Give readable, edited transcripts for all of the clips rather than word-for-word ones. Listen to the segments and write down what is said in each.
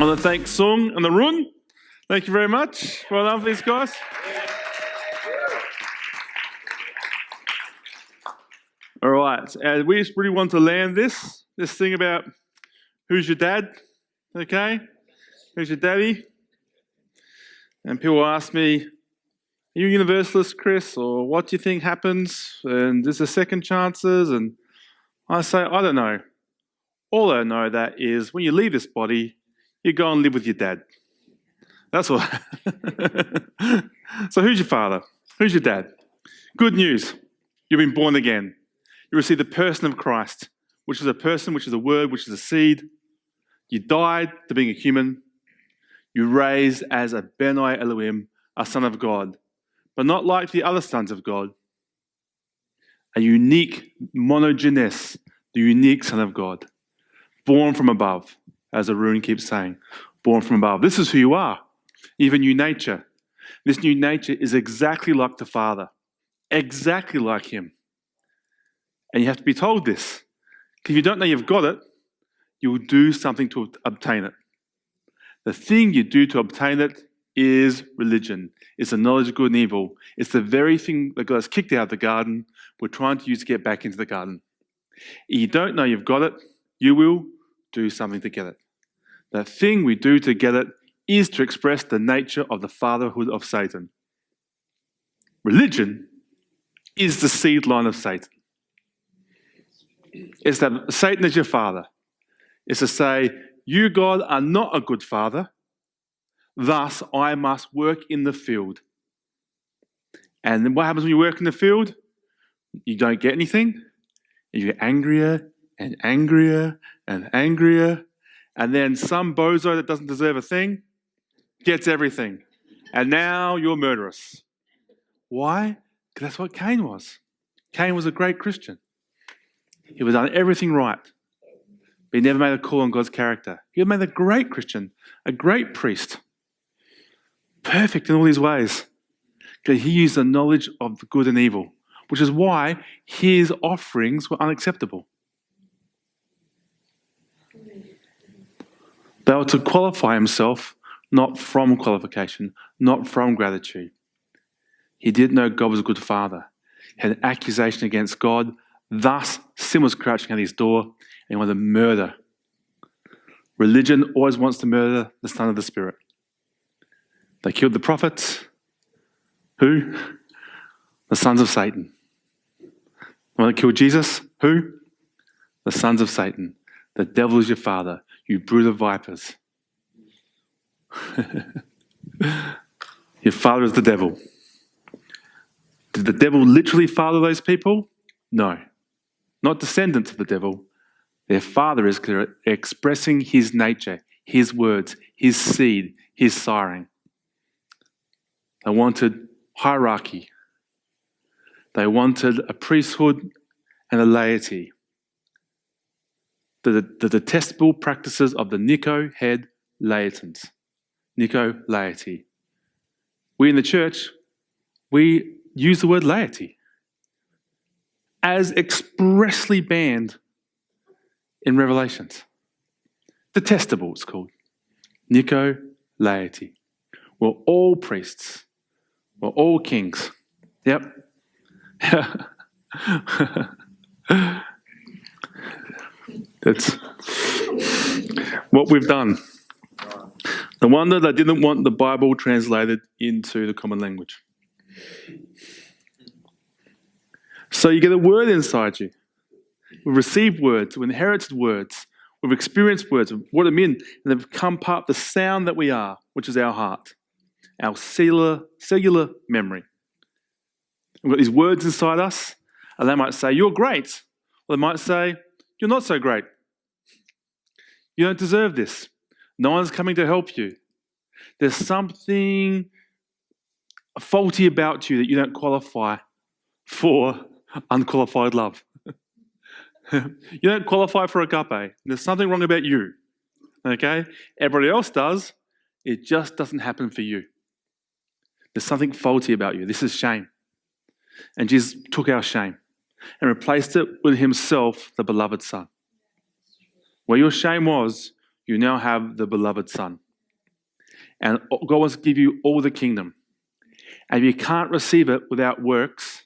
I want to thank Sung and the Run. Thank you very much. Well done for these guys. All right, we just really want to land this thing about who's your dad, okay? Who's your daddy? And people ask me, are you a universalist, Chris? Or what do you think happens? And is there second chances? And I say, I don't know. All I know that is when you leave this body, you go and live with your dad. That's all. So who's your father? Who's your dad? Good news. You've been born again. You receive the person of Christ, which is a person, which is a word, which is a seed. You died to being a human. You raised as a Benai Elohim, a son of God, but not like the other sons of God. A unique monogenes, the unique son of God, born from above, as Arun keeps saying, born from above. This is who you are. You have a new nature. This new nature is exactly like the Father, exactly like him. And you have to be told this. Because if you don't know you've got it, you will do something to obtain it. The thing you do to obtain it is religion. It's the knowledge of good and evil. It's the very thing that got us kicked out of the garden we're trying to use to get back into the garden. If you don't know you've got it, you will do something to get it. The thing we do to get it is to express the nature of the fatherhood of Satan. Religion is the seed line of Satan. It's that Satan is your father. It's to say, you, God, are not a good father, thus I must work in the field. And then what happens when you work in the field? You don't get anything, and you get angrier and angrier and angrier, and then some bozo that doesn't deserve a thing gets everything. And now you're murderous. Why? Because that's what Cain was. Cain was a great Christian. He was done everything right. But he never made a call on God's character. He made a great Christian, a great priest. Perfect in all his ways. Because he used the knowledge of the good and evil, which is why his offerings were unacceptable. They were to qualify himself, not from qualification, not from gratitude. He didn't know God was a good father. He had an accusation against God. Thus, sin was crouching at his door, and he wanted to murder. Religion always wants to murder the Son of the Spirit. They killed the prophets. Who? The sons of Satan. When they killed Jesus, who? The sons of Satan. The devil is your father, you brood of vipers. Your father is the devil. Did the devil literally father those people? No. Not descendants of the devil. Their father is expressing his nature, his words, his seed, his siring. They wanted hierarchy. They wanted a priesthood and a laity. The detestable practices of the Nico head Laitans. Nico laity. We in the church, we use the word laity as expressly banned in Revelations. Detestable, it's called. Nico laity. We're all priests. We're all kings. Yep. That's what we've done. No wonder they didn't want the Bible translated into the common language. So you get a word inside you. We've received words, we've inherited words, we've experienced words, we've brought them in, and they've become part of the sound that we are, which is our heart, our cellular memory. We've got these words inside us, and they might say, you're great. Or they might say, you're not so great. You don't deserve this. No one's coming to help you. There's something faulty about you that you don't qualify for unqualified love. You don't qualify for agape. There's something wrong about you. Okay? Everybody else does. It just doesn't happen for you. There's something faulty about you. This is shame. And Jesus took our shame and replaced it with himself, the beloved Son. Where your shame was, you now have the beloved Son. And God wants to give you all the kingdom. And if you can't receive it without works,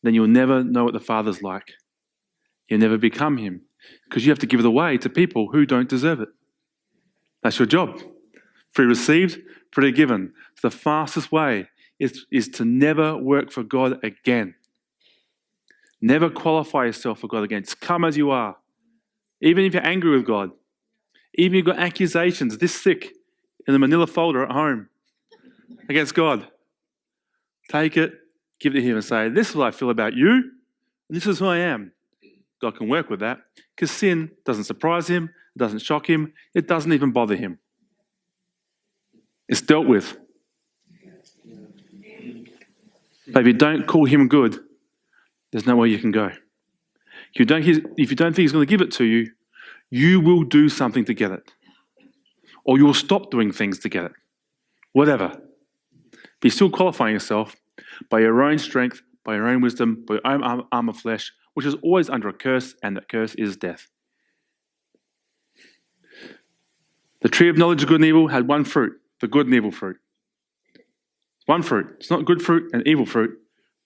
then you'll never know what the Father's like. You'll never become him, because you have to give it away to people who don't deserve it. That's your job. Free received, free given. The fastest way is to never work for God again. Never qualify yourself for God again. Just come as you are. Even if you're angry with God. Even if you've got accusations this thick in the manila folder at home against God. Take it, give it to him and say, this is what I feel about you, and this is who I am. God can work with that, because sin doesn't surprise him, it doesn't shock him, it doesn't even bother him. It's dealt with. But if you don't call him good, there's nowhere you can go. If you don't think he's going to give it to you, you will do something to get it. Or you will stop doing things to get it. Whatever. But you're still qualifying yourself by your own strength, by your own wisdom, by your own arm of flesh, which is always under a curse, and that curse is death. The tree of knowledge of good and evil had one fruit, the good and evil fruit. One fruit. It's not good fruit and evil fruit.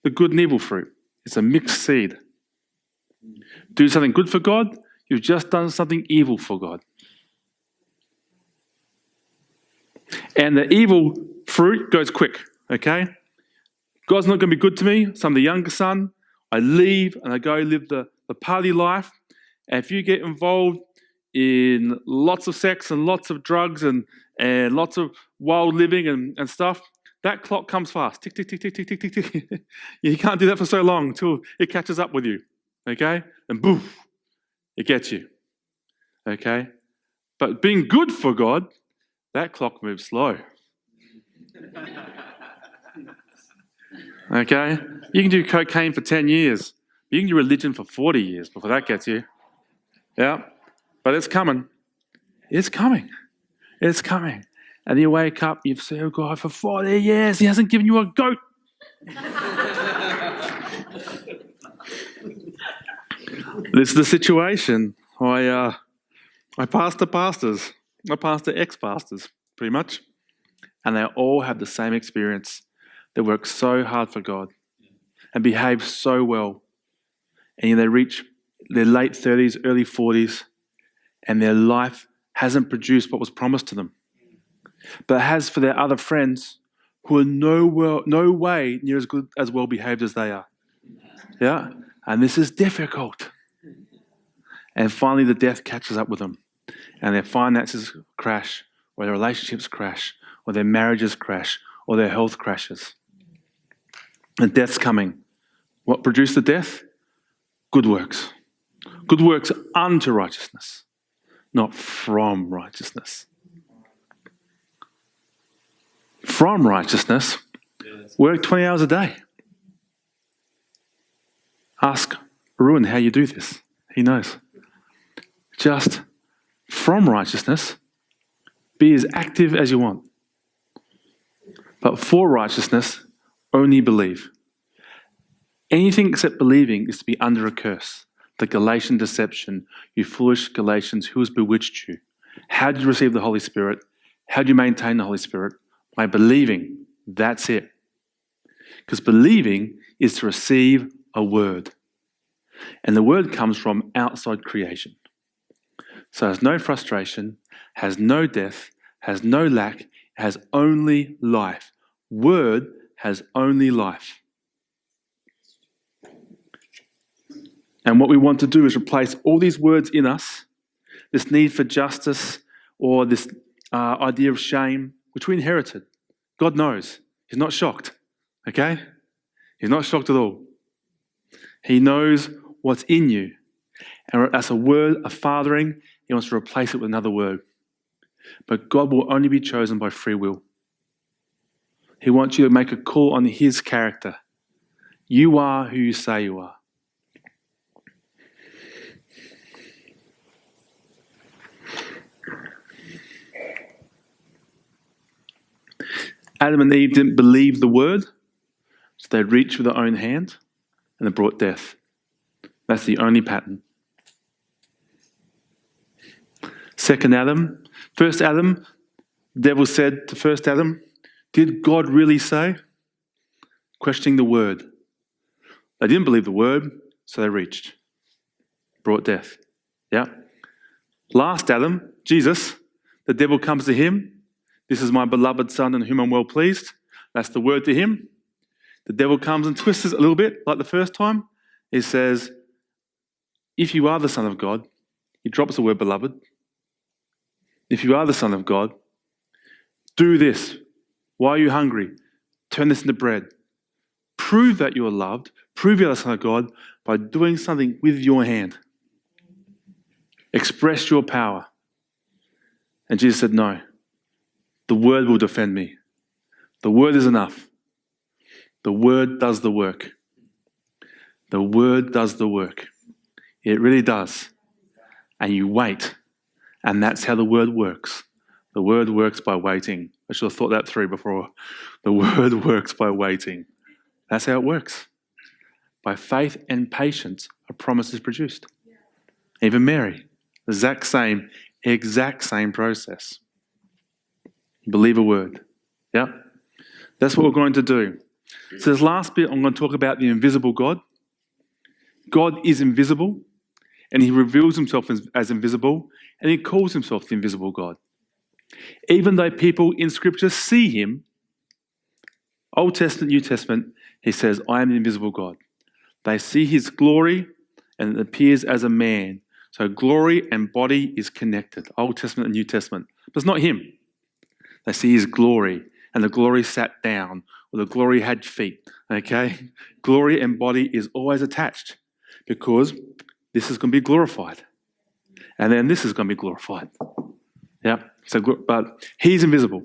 The good and evil fruit. It's a mixed seed. Do something good for God, you've just done something evil for God. And the evil fruit goes quick, okay? God's not going to be good to me, so I'm the younger son. I leave and I go live the party life. And if you get involved in lots of sex and lots of drugs and lots of wild living and stuff, that clock comes fast. Tick, tick, tick, tick, tick, tick, tick, tick. You can't do that for so long until it catches up with you, okay? And boom, it gets you, okay? But being good for God, that clock moves slow. Okay? You can do cocaine for 10 years. You can do religion for 40 years before that gets you. Yeah? But it's coming. It's coming. It's coming. And you wake up, you've served God for 40 years. He hasn't given you a goat. This is the situation. I pastor pastors. I pastor ex-pastors, pretty much. And they all have the same experience. They work so hard for God and behave so well. And they reach their late 30s, early 40s, and their life hasn't produced what was promised to them. But it has for their other friends who are no way near as good, as well behaved as they are. Yeah? And this is difficult. And finally the death catches up with them. And their finances crash, or their relationships crash, or their marriages crash, or their health crashes. And death's coming. What produced the death? Good works. Good works unto righteousness, not from righteousness. From righteousness, work 20 hours a day. Ask Ruin how you do this. He knows. Just from righteousness, be as active as you want. But for righteousness, only believe. Anything except believing is to be under a curse. The Galatian deception. You foolish Galatians, who has bewitched you? How did you receive the Holy Spirit? How do you maintain the Holy Spirit? By believing. That's it. Because believing is to receive a word. And the word comes from outside creation. So it has no frustration, has no death, has no lack, has only life. Word has only life. And what we want to do is replace all these words in us, this need for justice or this idea of shame, which we inherited. God knows. He's not shocked. Okay? He's not shocked at all. He knows what's in you. And as a word, a fathering, he wants to replace it with another word. But God will only be chosen by free will. He wants you to make a call on his character. You are who you say you are. Adam and Eve didn't believe the word, so they reached with their own hand and it brought death. That's the only pattern. Second Adam. First Adam, the devil said to first Adam, did God really say? Questioning the word. They didn't believe the word, so they reached. Brought death. Yeah. Last Adam, Jesus, the devil comes to him. This is my beloved son in whom I'm well pleased. That's the word to him. The devil comes and twists it a little bit, like the first time. He says, if you are the Son of God, he drops the word beloved. If you are the Son of God, do this. Why are you hungry? Turn this into bread. Prove that you are loved. Prove you're the Son of God by doing something with your hand. Express your power. And Jesus said, no. The word will defend me. The word is enough. The word does the work. The word does the work. It really does. And you wait. And that's how the word works. The word works by waiting. I should have thought that through before. The word works by waiting. That's how it works. By faith and patience, a promise is produced. Even Mary, exact same process. You believe a word. Yeah? That's what we're going to do. So this last bit, I'm going to talk about the invisible God. God is invisible, and he reveals himself as invisible, and he calls himself the invisible God. Even though people in Scripture see him, Old Testament, New Testament, he says, I am the invisible God. They see his glory, and it appears as a man. So glory and body is connected, Old Testament and New Testament. But it's not him. They see his glory, and the glory sat down, or the glory had feet, okay? Glory and body is always attached because this is going to be glorified. And then this is going to be glorified. Yeah. So, but he's invisible.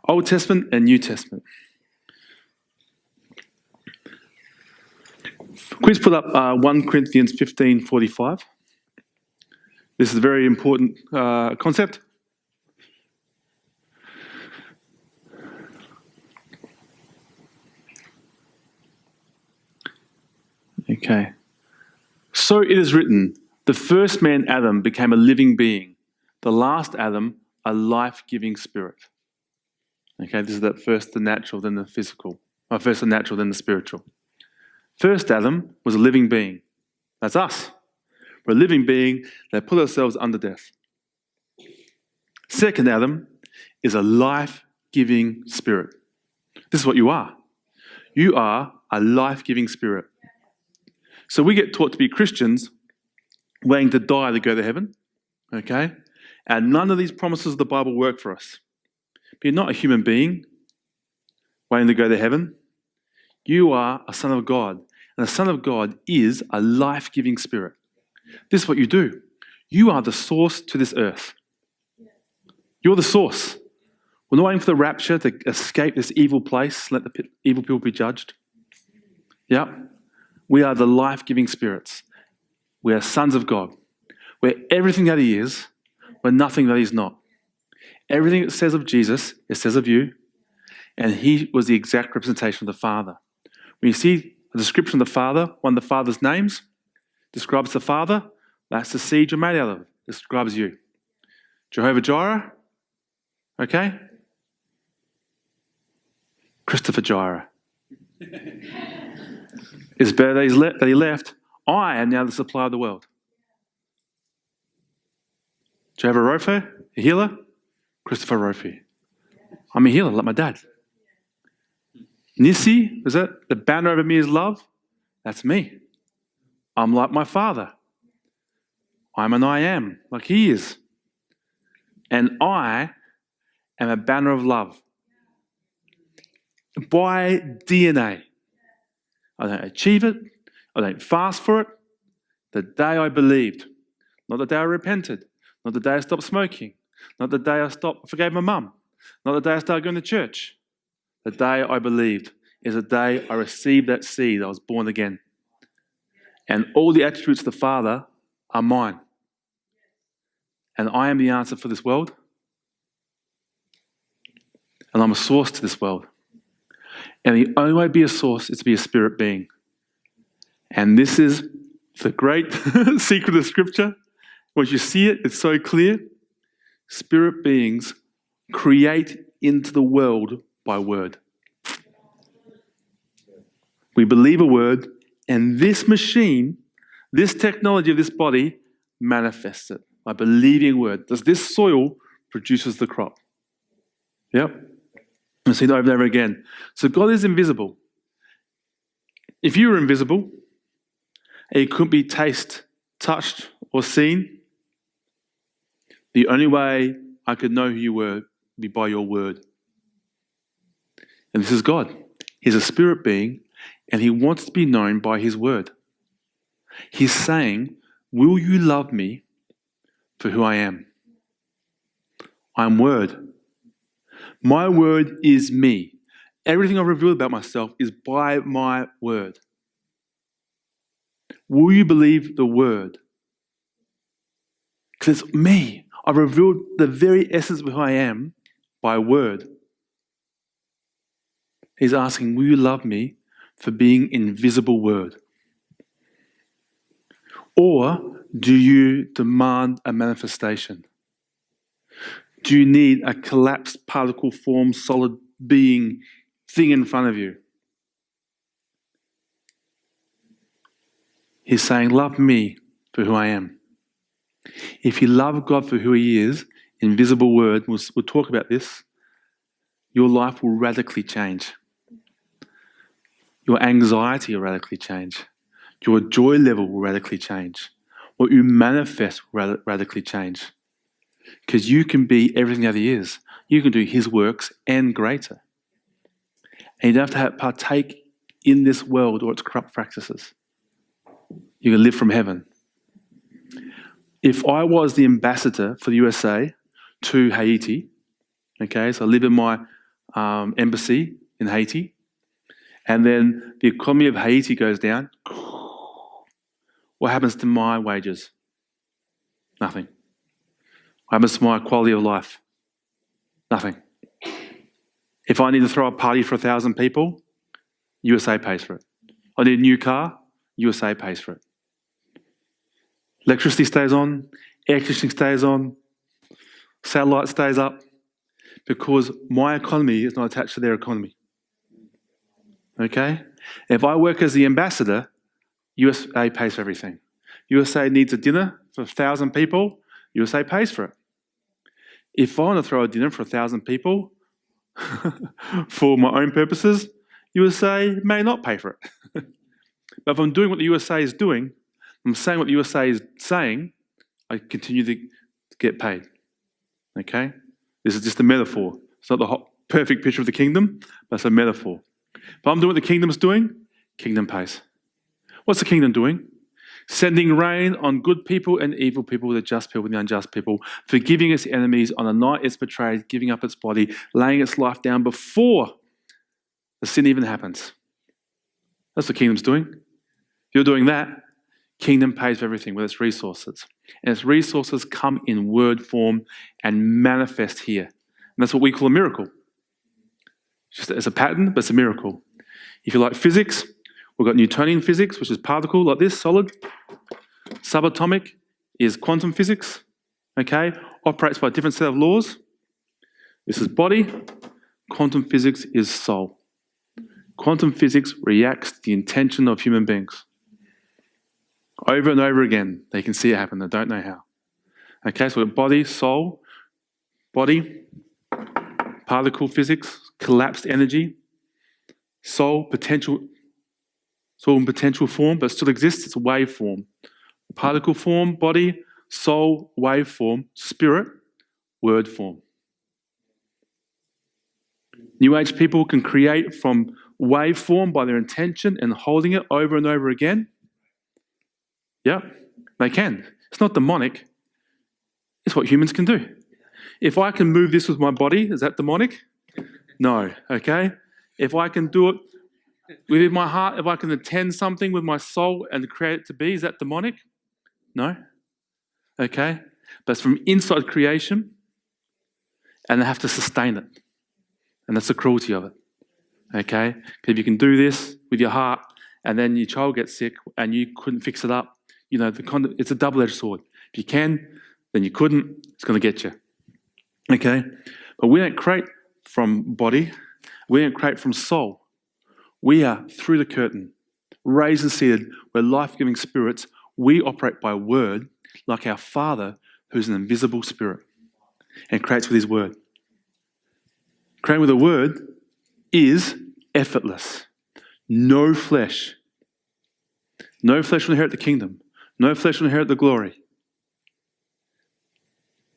Old Testament and New Testament. Please put up 1 Corinthians 15:45. This is a very important concept. Okay. So it is written, the first man, Adam, became a living being. The last Adam, a life-giving spirit. Okay, this is that first the natural, then the physical. First the natural, then the spiritual. First Adam was a living being. That's us. We're a living being that put ourselves under death. Second Adam is a life-giving spirit. This is what you are. You are a life-giving spirit. So we get taught to be Christians, waiting to die to go to heaven, okay? And none of these promises of the Bible work for us. But you're not a human being waiting to go to heaven. You are a son of God. And a son of God is a life-giving spirit. This is what you do. You are the source to this earth. You're the source. We're not waiting for the rapture to escape this evil place, let the evil people be judged. Yeah. We are the life-giving spirits. We are sons of God. We're everything that he is, we're nothing that he's not. Everything it says of Jesus, it says of you, and he was the exact representation of the Father. When you see a description of the Father, one of the Father's names describes the Father, that's the seed you're made out of. It describes you. Jehovah Jireh, okay? Christopher Jireh. It's better that he left. I am now the supply of the world. Jehovah Rapha, a healer. Christopher Rapha. I'm a healer, like my dad. Nissi, is that the banner over me is love? That's me. I'm like my Father. I'm an I am, like he is. And I am a banner of love. By DNA. I don't achieve it. I don't fast for it. The day I believed, not the day I repented, not the day I stopped smoking, not the day I forgave my mum, not the day I started going to church. The day I believed is the day I received that seed. I was born again. And all the attributes of the Father are mine. And I am the answer for this world. And I'm a source to this world. And the only way to be a source is to be a spirit being. And this is the great secret of Scripture. Once you see it, it's so clear. spirit beings create into the world by word. We believe a word, and this machine, this technology of this body, manifests it by believing a word. This soil produces the crop. Yep. I've seen it over and over again. So God is invisible. If you were invisible, and you couldn't be tasted, touched, or seen, the only way I could know who you were would be by your word. And this is God. He's a spirit being, and he wants to be known by his word. He's saying, will you love me for who I am? I'm word. My word is me. Everything I've revealed about myself is by my word. Will you believe the word? Because it's me. I've revealed the very essence of who I am by word. He's asking, will you love me for being invisible word? Or do you demand a manifestation? Do you need a collapsed particle form, solid being thing in front of you? He's saying, love me for who I am. If you love God for who he is, invisible word, we'll talk about this, your life will radically change. Your anxiety will radically change. Your joy level will radically change. What you manifest will radically change. Because you can be everything that he is. You can do his works and greater. And you don't have to partake in this world or its corrupt practices. You can live from heaven. If I was the ambassador for the USA to Haiti, okay, so I live in my embassy in Haiti, and then the economy of Haiti goes down, what happens to my wages? Nothing. What happens to my quality of life? Nothing. If I need to throw a party for 1,000 people, USA pays for it. I need a new car, USA pays for it. Electricity stays on, air conditioning stays on, satellite stays up, because my economy is not attached to their economy. Okay? If I work as the ambassador, USA pays for everything. USA needs a dinner for 1,000 people, USA pays for it. If I want to throw a dinner for 1,000 people for my own purposes, USA may not pay for it. But if I'm doing what the USA is doing, I'm saying what the USA is saying, I continue to get paid. Okay? This is just a metaphor. It's not the perfect picture of the kingdom, but it's a metaphor. If I'm doing what the kingdom's doing, kingdom pays. What's the kingdom doing? Sending rain on good people and evil people, the just people and the unjust people, forgiving its enemies on the night it's betrayed, giving up its body, laying its life down before the sin even happens. That's what the kingdom's doing. If you're doing that, kingdom pays for everything with its resources. And its resources come in word form and manifest here. And that's what we call a miracle. It's a pattern, but it's a miracle. If you like physics, we've got Newtonian physics, which is particle like this, solid. Subatomic is quantum physics, okay? Operates by a different set of laws. This is body. Quantum physics is soul. Quantum physics reacts to the intention of human beings. Over and over again, they can see it happen. They don't know how. Okay, so we've got body, soul, body, particle physics, collapsed energy, soul, potential, soul in potential form, but still exists. It's a wave form. Particle form, body, soul, wave form, spirit, word form. New Age people can create from wave form by their intention and holding it over and over again. Yeah, they can. It's not demonic. It's what humans can do. If I can move this with my body, is that demonic? No, okay? If I can do it within my heart, if I can attend something with my soul and create it to be, is that demonic? No. Okay? But it's from inside creation, and they have to sustain it. And that's the cruelty of it. Okay? Because if you can do this with your heart, and then your child gets sick, and you couldn't fix it up, you know, it's a double-edged sword. If you can, then you couldn't, it's going to get you. Okay? But we don't create from body. We don't create from soul. We are through the curtain, raised and seated, we're life-giving spirits. We operate by word like our Father, who's an invisible spirit and creates with his word. Creating with a word is effortless. No flesh. No flesh will inherit the kingdom. No flesh will inherit the glory.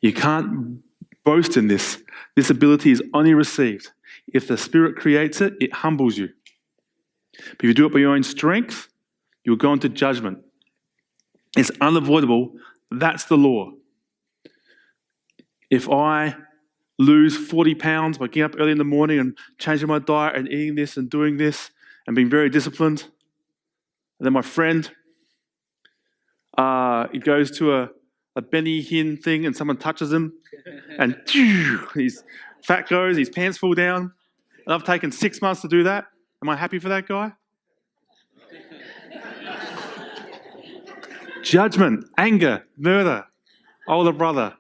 You can't boast in this. This ability is only received. If the Spirit creates it, it humbles you. But if you do it by your own strength, you'll go into judgment. It's unavoidable. That's the law. If I lose 40 pounds by getting up early in the morning and changing my diet and eating this and doing this and being very disciplined, and then my friend, he goes to a Benny Hinn thing and someone touches him and his fat goes, his pants fall down, and I've taken 6 months to do that. Am I happy for that guy? Judgment, anger, murder, older brother.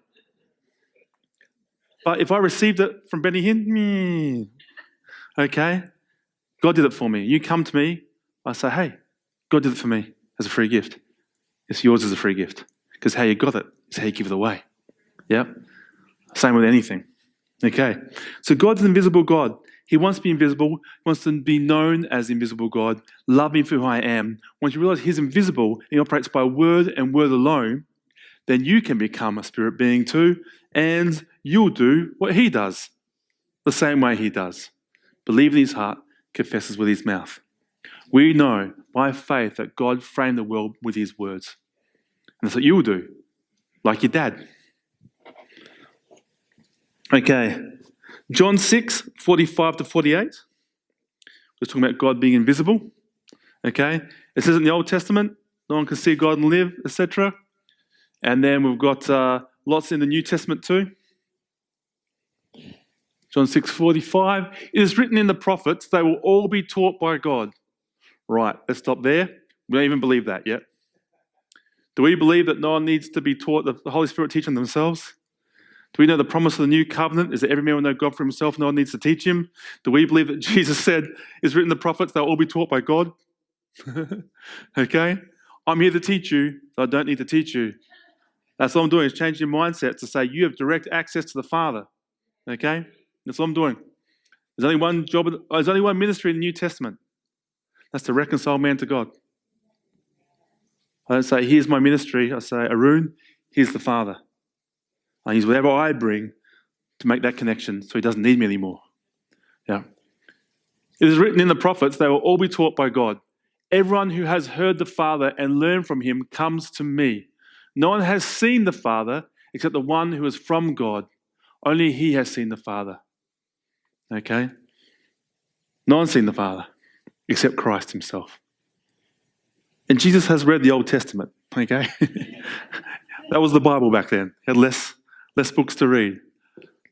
But if I received it from Benny Hinn, okay, God did it for me. You come to me, I say, hey, God did it for me as a free gift. It's yours as a free gift. Because how you got it is how you give it away. Yeah? Same with anything. Okay. So God's an invisible God. He wants to be invisible. He wants to be known as the invisible God. Love me for who I am. Once you realize he's invisible and he operates by word and word alone, then you can become a spirit being too, and you'll do what he does, the same way he does. Believe in his heart, confesses with his mouth. We know by faith that God framed the world with his words. And that's what you'll do, like your dad. Okay, John 6, 45 to 48. We're talking about God being invisible. Okay, it says in the Old Testament, no one can see God and live, etc. And then we've got lots in the New Testament too. John 6:45. It is written in the prophets, they will all be taught by God. Right, let's stop there. We don't even believe that yet. Do we believe that no one needs to be taught, the Holy Spirit teaching themselves? Do we know the promise of the new covenant is that every man will know God for himself, no one needs to teach him? Do we believe that Jesus said, it's written in the prophets, they'll all be taught by God? Okay? I'm here to teach you, so I don't need to teach you. That's what I'm doing, is changing your mindset to say you have direct access to the Father. Okay? That's what I'm doing. There's only one job, there's only one ministry in the New Testament. That's to reconcile man to God. I don't say, here's my ministry. I say, Arun, here's the Father. I use whatever I bring to make that connection so he doesn't need me anymore. Yeah. It is written in the prophets, they will all be taught by God. Everyone who has heard the Father and learned from him comes to me. No one has seen the Father except the one who is from God. Only he has seen the Father. Okay? No one's seen the Father except Christ himself. And Jesus has read the Old Testament. Okay? That was the Bible back then. He had less books to read.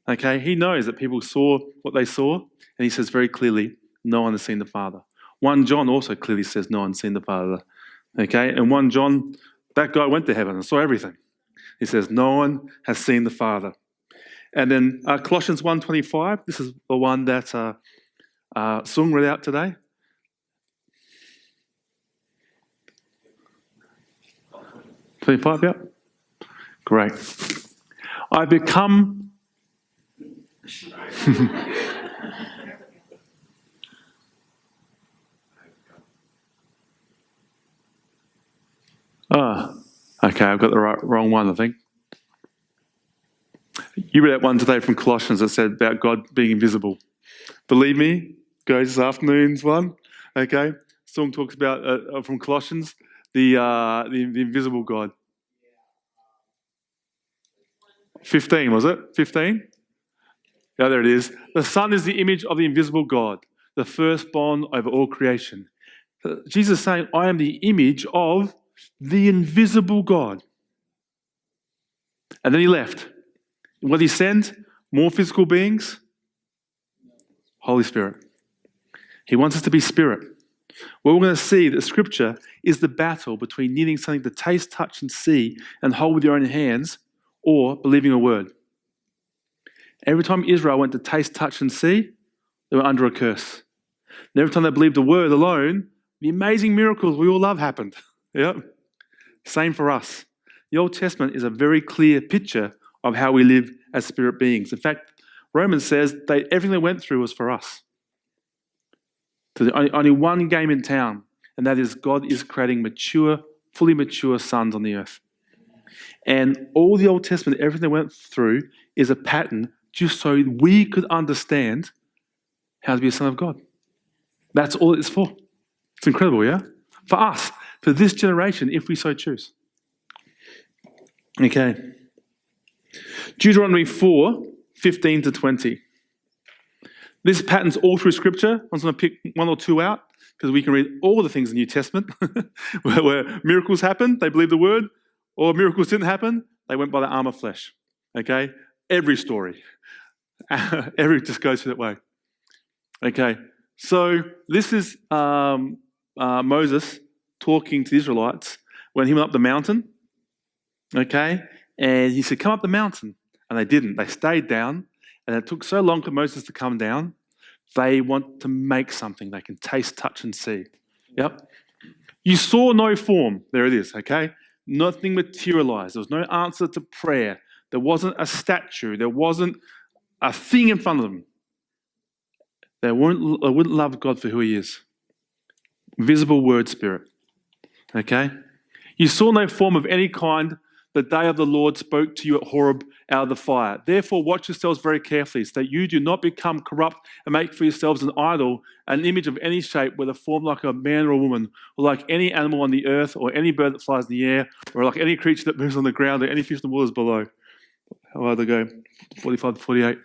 Okay? He knows that people saw what they saw, and he says very clearly, no one has seen the Father. 1 John also clearly says no one's seen the Father. Okay? And 1 John, that guy went to heaven and saw everything. He says no one has seen the Father. And then Colossians 1:25, this is the one that Sung read out today. '25, yeah? Great. I become... Okay, I've got the wrong one, I think. You read that one today from Colossians that said about God being invisible. Believe me, go this afternoon's one. Okay, Song talks about from Colossians the invisible God. 15 was it? 15? Yeah, there it is. The Son is the image of the invisible God, the firstborn over all creation. Jesus is saying, I am the image of the invisible God. And then he left. What did he send? More physical beings? Holy Spirit. He wants us to be spirit. What we're going to see that Scripture is the battle between needing something to taste, touch, and see and hold with your own hands or believing a word. Every time Israel went to taste, touch, and see, they were under a curse. And every time they believed the word alone, the amazing miracles we all love happened. Yep. Same for us. The Old Testament is a very clear picture of how we live as spirit beings. In fact, Romans says everything they went through was for us. So there's only one game in town, and that is God is creating mature, fully mature sons on the earth. And all the Old Testament, everything they went through is a pattern just so we could understand how to be a son of God. That's all it's for. It's incredible, yeah? For us, for this generation, if we so choose. Okay. Deuteronomy 4, 15 to 20. This pattern's all through Scripture. I'm just going to pick one or two out because we can read all the things in the New Testament where miracles happened, they believed the word, or miracles didn't happen, they went by the arm of flesh. Okay? Every story. Just goes through that way. Okay. So this is Moses talking to the Israelites when he went up the mountain. Okay? And he said, come up the mountain. And they didn't. They stayed down. And it took so long for Moses to come down. They want to make something they can taste, touch, and see. Yep. You saw no form. There it is, okay? Nothing materialized. There was no answer to prayer. There wasn't a statue. There wasn't a thing in front of them. They wouldn't love God for who he is. Visible word spirit. Okay? You saw no form of any kind. The day of the Lord spoke to you at Horeb out of the fire. Therefore, watch yourselves very carefully, so that you do not become corrupt and make for yourselves an idol, an image of any shape, whether formed like a man or a woman, or like any animal on the earth, or any bird that flies in the air, or like any creature that moves on the ground, or any fish in the waters below. How hard to go? 45 to 48.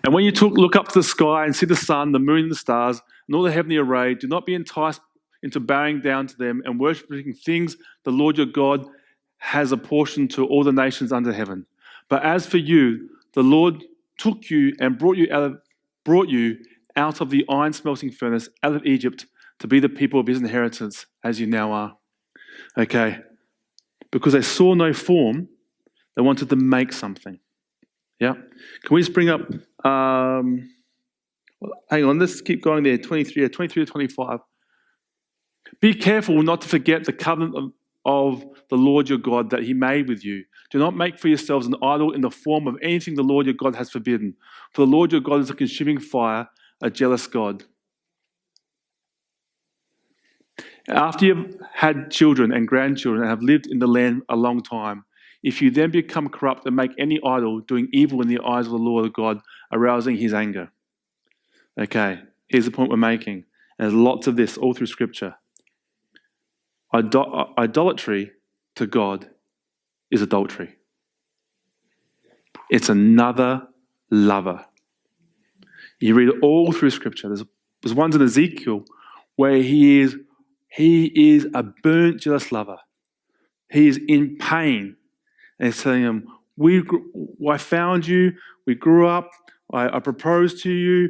And when you look up to the sky and see the sun, the moon, and the stars, and all the heavenly array, do not be enticed into bowing down to them and worshipping things the Lord your God has apportioned to all the nations under heaven. But as for you, the Lord took you and brought you out of the iron smelting furnace, out of Egypt, to be the people of his inheritance, as you now are. Okay. Because they saw no form, they wanted to make something. Yeah. Can we just bring up, hang on, let's keep going there, 23 to 25. Be careful not to forget the covenant of the Lord your God that he made with you. Do not make for yourselves an idol in the form of anything the Lord your God has forbidden. For the Lord your God is a consuming fire, a jealous God. After you've had children and grandchildren and have lived in the land a long time, if you then become corrupt and make any idol, doing evil in the eyes of the Lord God, arousing his anger. Okay, here's the point we're making. And there's lots of this all through Scripture. Idolatry to God is adultery. It's another lover. You read it all through Scripture. There's ones in Ezekiel where he is a burnt, jealous lover. He is in pain. And he's telling him, I found you, we grew up, I proposed to you,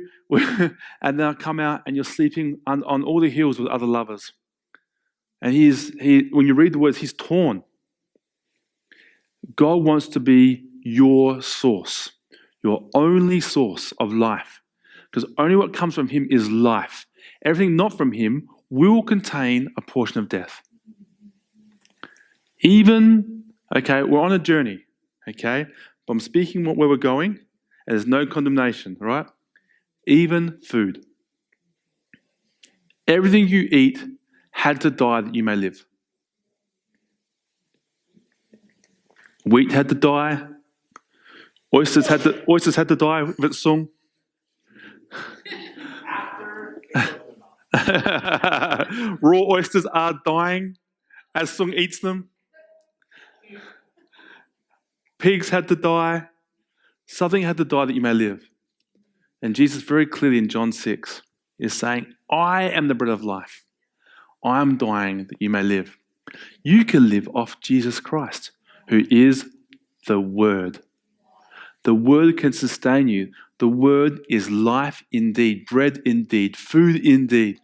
and then I come out and you're sleeping on all the hills with other lovers. And when you read the words, he's torn. God wants to be your source, your only source of life. Because only what comes from him is life. Everything not from him will contain a portion of death. Okay, we're on a journey, okay? But I'm speaking where we're going, and there's no condemnation, right? Even food. Everything you eat had to die that you may live. Wheat had to die. Oysters had to die if it's sung. Raw oysters are dying as Sung eats them. Pigs had to die. Something had to die that you may live. And Jesus very clearly in John 6 is saying, I am the bread of life. I am dying that you may live. You can live off Jesus Christ, who is the Word. The Word can sustain you. The Word is life indeed, bread indeed, food indeed.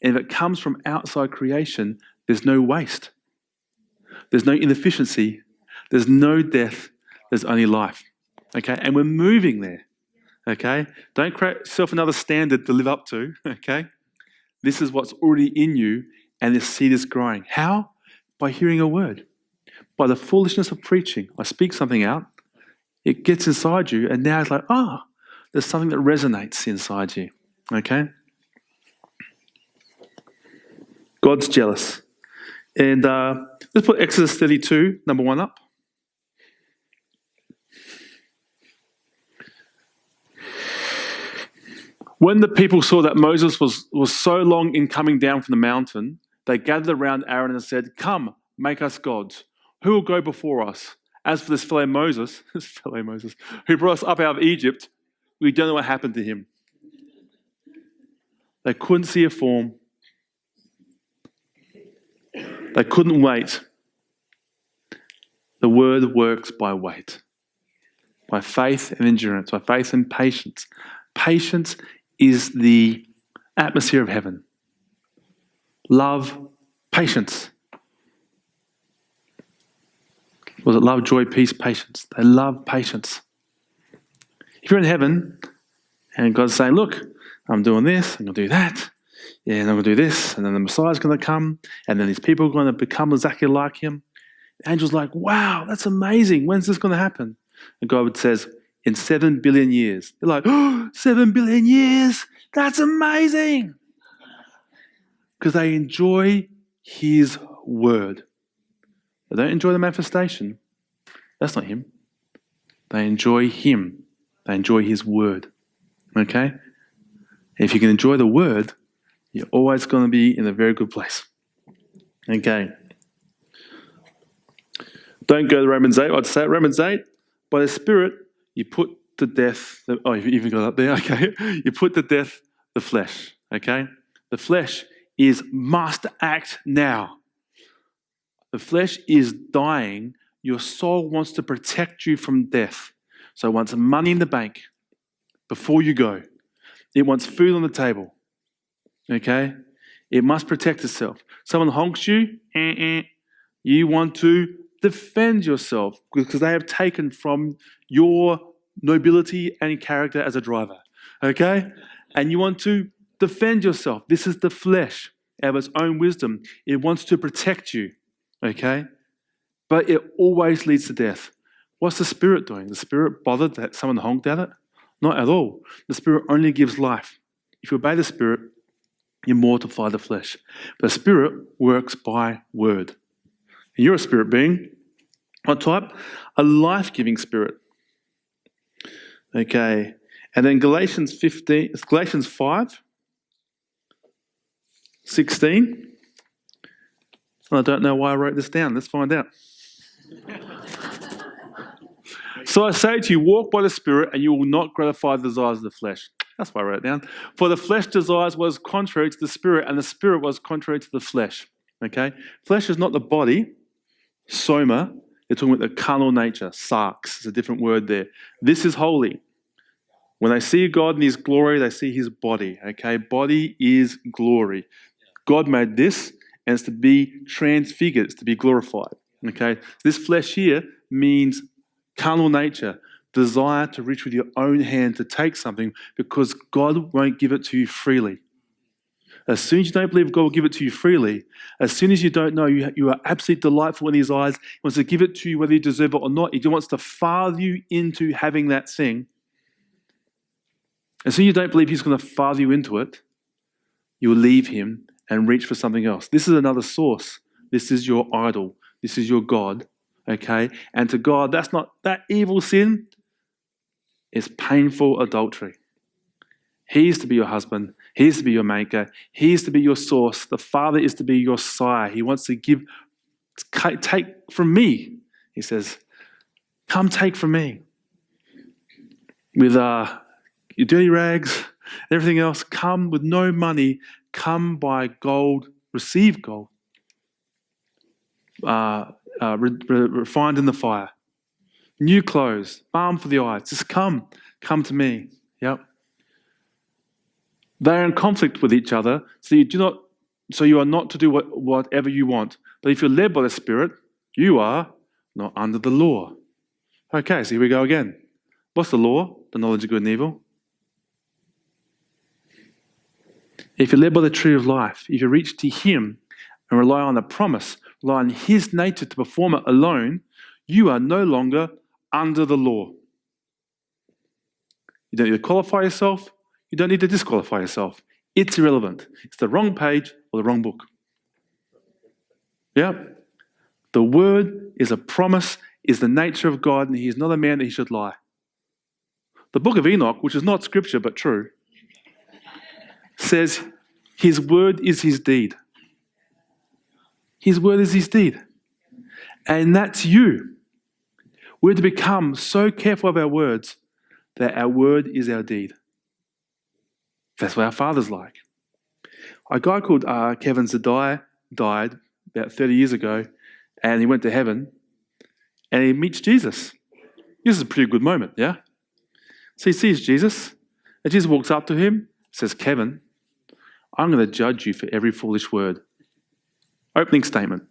And if it comes from outside creation, there's no waste. There's no inefficiency. There's no death. There's only life. Okay? And we're moving there. Okay? Don't create yourself another standard to live up to. Okay? This is what's already in you, and this seed is growing. How? By hearing a word. By the foolishness of preaching. I speak something out. It gets inside you, and now it's like, there's something that resonates inside you. Okay? God's jealous. And let's put Exodus 32, number 1 up. When the people saw that Moses was so long in coming down from the mountain, they gathered around Aaron and said, "Come, make us gods. Who will go before us? As for this fellow Moses, who brought us up out of Egypt, we don't know what happened to him." They couldn't see a form. They couldn't wait. The word works by wait, by faith and endurance, by faith and patience. Patience is the atmosphere of heaven. Love, patience. Was it love, joy, peace, patience? They love patience. If you're in heaven and God's saying, "Look, I'm doing this, I'm going to do that, yeah, and I'm going to do this, and then the Messiah's going to come, and then these people are going to become exactly like him." The angel's like, "Wow, that's amazing. When's this going to happen?" And God says, "In 7 billion years." They're like, 7 billion years? That's amazing. Because they enjoy his word. They don't enjoy the manifestation. That's not him. They enjoy him. They enjoy his word. Okay? If you can enjoy the word, you're always going to be in a very good place. Okay. Don't go to Romans 8. I'd say Romans 8, by the Spirit, you put to death, you've even got it up there, okay? You put to death the flesh, okay? The flesh must act now. The flesh is dying. Your soul wants to protect you from death. So it wants money in the bank before you go. It wants food on the table, okay? It must protect itself. Someone honks you, you want to defend yourself because they have taken from your nobility and character as a driver, okay? And you want to defend yourself. This is the flesh of its own wisdom. It wants to protect you, okay? But it always leads to death. What's the Spirit doing? The Spirit bothered that someone honked at it? Not at all. The Spirit only gives life. If you obey the Spirit, you mortify the flesh. But the Spirit works by word. And you're a spirit being. What type? A life-giving spirit. Okay. And then Galatians 5, 16. I don't know why I wrote this down. Let's find out. "So I say to you, walk by the Spirit, and you will not gratify the desires of the flesh." That's why I wrote it down. "For the flesh desires what is contrary to the Spirit, and the Spirit was contrary to the flesh." Okay? Flesh is not the body. Soma. They're talking about the carnal nature. Sarx is a different word there. This is holy. When they see God in his glory, they see his body. Okay? Body is glory. God made this, and it's to be transfigured. It's to be glorified. Okay? This flesh here means carnal nature, desire to reach with your own hand to take something because God won't give it to you freely. As soon as you don't believe God will give it to you freely, as soon as you don't know you are absolutely delightful in his eyes, he wants to give it to you whether you deserve it or not. He wants to father you into having that thing. As soon as you don't believe he's going to father you into it, you will leave him and reach for something else. This is another source. This is your idol. This is your God. Okay? And to God, that's not that evil sin. It's painful adultery. He is to be your husband. He is to be your maker. He is to be your source. The Father is to be your sire. He wants to take from me. He says, "Come take from me." With your dirty rags and everything else, come with no money. Come buy gold. Receive gold. Refined in the fire. New clothes. Balm for the eyes. Just come. Come to me. Yep. They are in conflict with each other, so you are not to do whatever you want. But if you're led by the Spirit, You are not under the law. Okay, so here we go again. What's the law? The knowledge of good and evil. If you're led by the tree of life, if you reach to him and rely on the promise, rely on his nature to perform it alone, you are no longer under the law. You don't need to qualify yourself. You don't need to disqualify yourself. It's irrelevant. It's the wrong page or the wrong book. Yeah? The word is a promise, is the nature of God, and he is not a man that he should lie. The book of Enoch, which is not scripture but true, says his word is his deed. His word is his deed. And that's you. We're to become so careful of our words that our word is our deed. That's what our Father's like. A guy called Kevin Zadai died about 30 years ago, and he went to heaven, and he meets Jesus. This is a pretty good moment, yeah? So he sees Jesus, and Jesus walks up to him, says, Kevin, I'm going to judge you for every foolish word. Opening statement.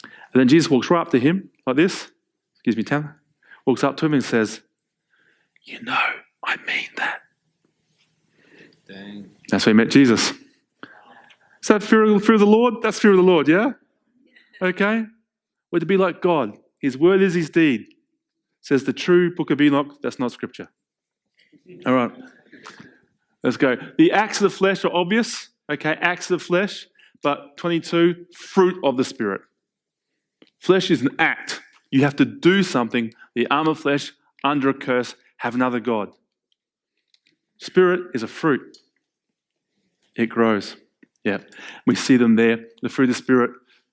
And then Jesus walks right up to him, like this. Excuse me, Tam. Walks up to him and says, you know, I mean that. Dang. That's where he met Jesus. Is that fear of the Lord? That's fear of the Lord, yeah? Okay? We're to be like God. His word is his deed. Says the true book of Enoch, that's not scripture. All right. Let's go. The acts of the flesh are obvious. Okay, acts of the flesh. But 22, fruit of the Spirit. Flesh is an act. You have to do something. The arm of flesh, under a curse, have another God. Spirit is a fruit. It grows. Yeah. We see them there. The fruit of the Spirit.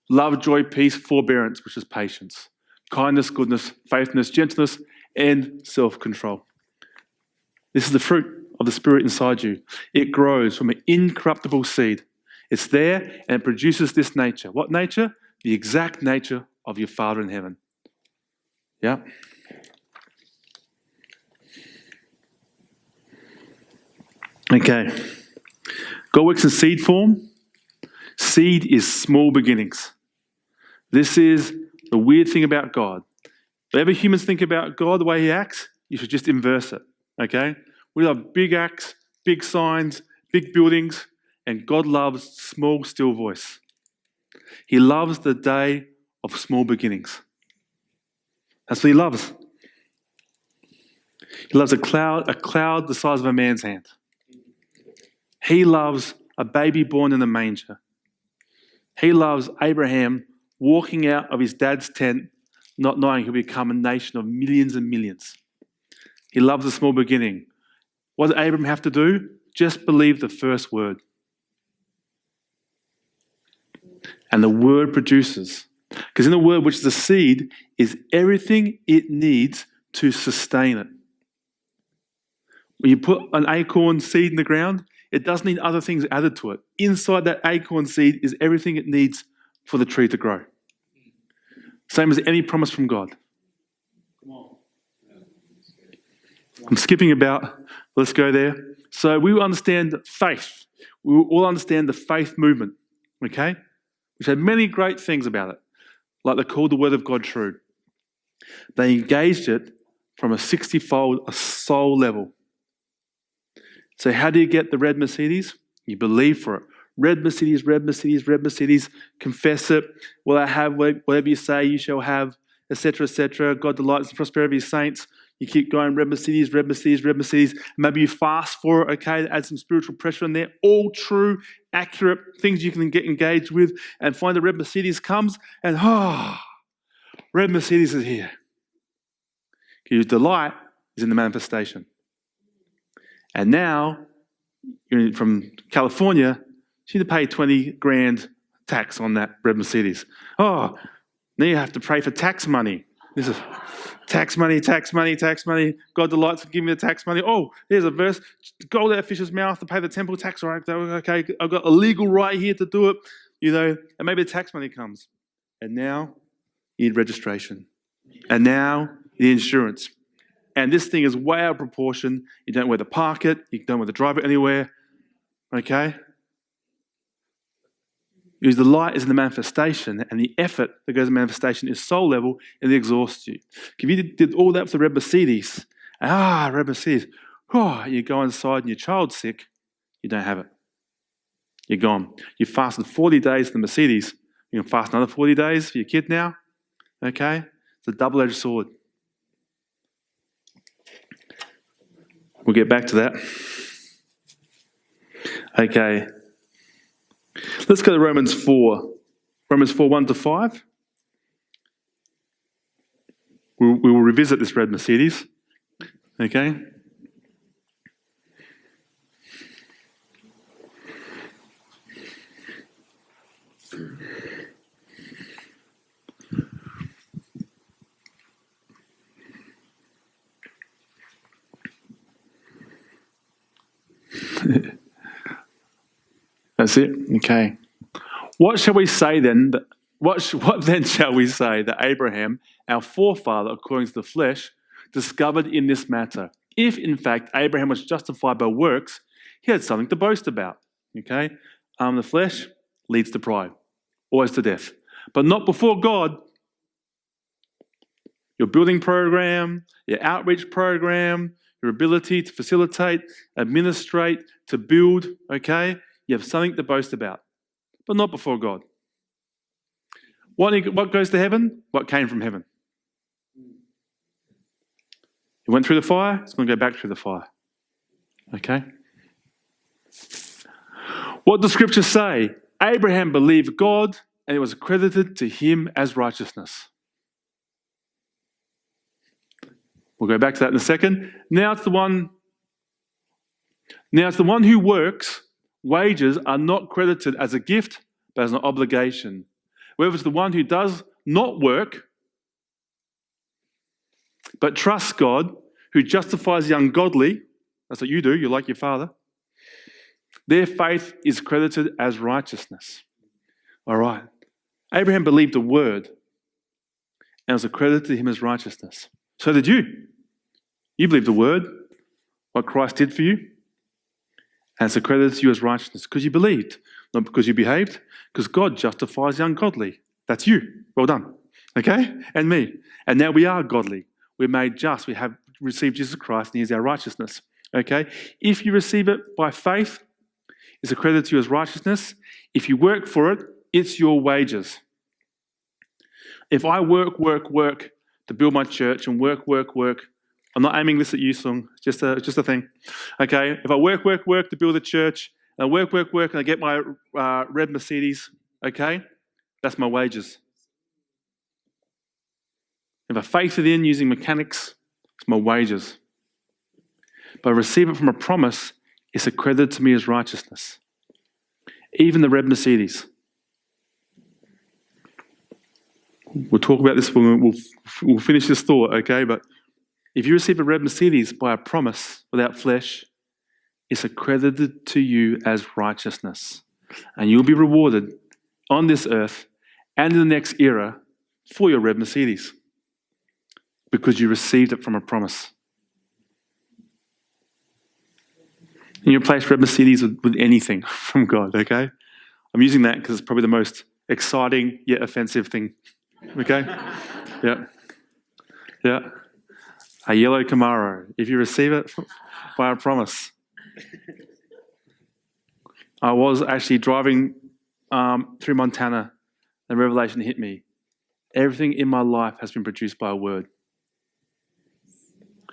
Love, joy, peace, forbearance, which is patience. Kindness, goodness, faithfulness, gentleness, and self-control. This is the fruit of the Spirit inside you. It grows from an incorruptible seed. It's there and it produces this nature. What nature? The exact nature of your Father in heaven. Yeah. Okay. God works in seed form. Seed is small beginnings. This is the weird thing about God. Whatever humans think about God, the way he acts, you should just inverse it. Okay? We love big acts, big signs, big buildings, and God loves small, still voice. He loves the day of small beginnings. That's what he loves. He loves a cloud the size of a man's hand. He loves a baby born in a manger. He loves Abraham walking out of his dad's tent, not knowing he'll become a nation of millions and millions. He loves a small beginning. What did Abraham have to do? Just believe the first word. And the word produces. Because in the word, which is the seed, is everything it needs to sustain it. When you put an acorn seed in the ground, it doesn't need other things added to it. Inside that acorn seed is everything it needs for the tree to grow. Same as any promise from God. I'm skipping about. Let's go there. So we will understand faith. We will all understand the faith movement, okay? Which had many great things about it, like they called the word of God true. They engaged it from a 60-fold, a soul level. So how do you get the red Mercedes? You believe for it. Red Mercedes, red Mercedes, red Mercedes. Confess it. Will I have whatever you say you shall have, etc., etc. God delights in the prosperity of his saints. You keep going, red Mercedes, red Mercedes, red Mercedes. Maybe you fast for it, okay? Add some spiritual pressure in there. All true, accurate things you can get engaged with, and find the red Mercedes comes, and red Mercedes is here. Your delight is in the manifestation. And now, you're from California, you need to pay 20 grand tax on that red Mercedes. Now you have to pray for tax money. This is tax money, tax money, tax money. God delights in giving me the tax money. Here's a verse. Gold out of fish's mouth to pay the temple tax. All right, okay, I've got a legal right here to do it, and maybe the tax money comes. And now you need registration. And now the insurance. And this thing is way out of proportion. You don't know where to park it. You don't know where to drive it anywhere. Okay? Because the light is in the manifestation, and the effort that goes in manifestation is soul level, and it exhausts you. If you did all that for the red Mercedes, red Mercedes, you go inside and your child's sick, you don't have it. You're gone. You fasted 40 days for the Mercedes. You can fast another 40 days for your kid now. Okay? It's a double-edged sword. We'll get back to that. Okay. Let's go to Romans 4. Romans 4, 1-5. We will revisit this red Mercedes. Okay? That's it? Okay. What shall we say then? What then shall we say that Abraham, our forefather according to the flesh, discovered in this matter? If, in fact, Abraham was justified by works, he had something to boast about. Okay? The flesh leads to pride, always to death. But not before God. Your building program, your outreach program, your ability to facilitate, administrate, to build, okay? You have something to boast about, but not before God. What goes to heaven? What came from heaven? It went through the fire, it's going to go back through the fire. Okay? What does Scripture say? Abraham believed God, and it was credited to him as righteousness. We'll go back to that in a second. Now it's the one who works. Wages are not credited as a gift, but as an obligation. Whereas it's the one who does not work, but trusts God, who justifies the ungodly, that's what you do, you're like your father, their faith is credited as righteousness. All right. Abraham believed the word, and it was accredited to him as righteousness. So did you. You believed the word, what Christ did for you, and it's accredited to you as righteousness because you believed, not because you behaved, because God justifies the ungodly. That's you. Well done. Okay? And me. And now we are godly. We're made just. We have received Jesus Christ, and He is our righteousness. Okay? If you receive it by faith, it's accredited to you as righteousness. If you work for it, it's your wages. If I work to build my church and work, I'm not aiming this at you, Sung. Just a thing. Okay? If I work to build a church, and I work, and I get my red Mercedes, okay? That's my wages. If I faith it in using mechanics, it's my wages. But I receive it from a promise, it's accredited to me as righteousness. Even the red Mercedes. We'll talk about this when we'll finish this thought, okay? But if you receive a red Mercedes by a promise without flesh, it's accredited to you as righteousness. And you'll be rewarded on this earth and in the next era for your red Mercedes because you received it from a promise. And you replace red Mercedes with anything from God, okay? I'm using that because it's probably the most exciting yet offensive thing, okay? Yeah. A yellow Camaro, if you receive it by a promise. I was actually driving through Montana and revelation hit me. Everything in my life has been produced by a word.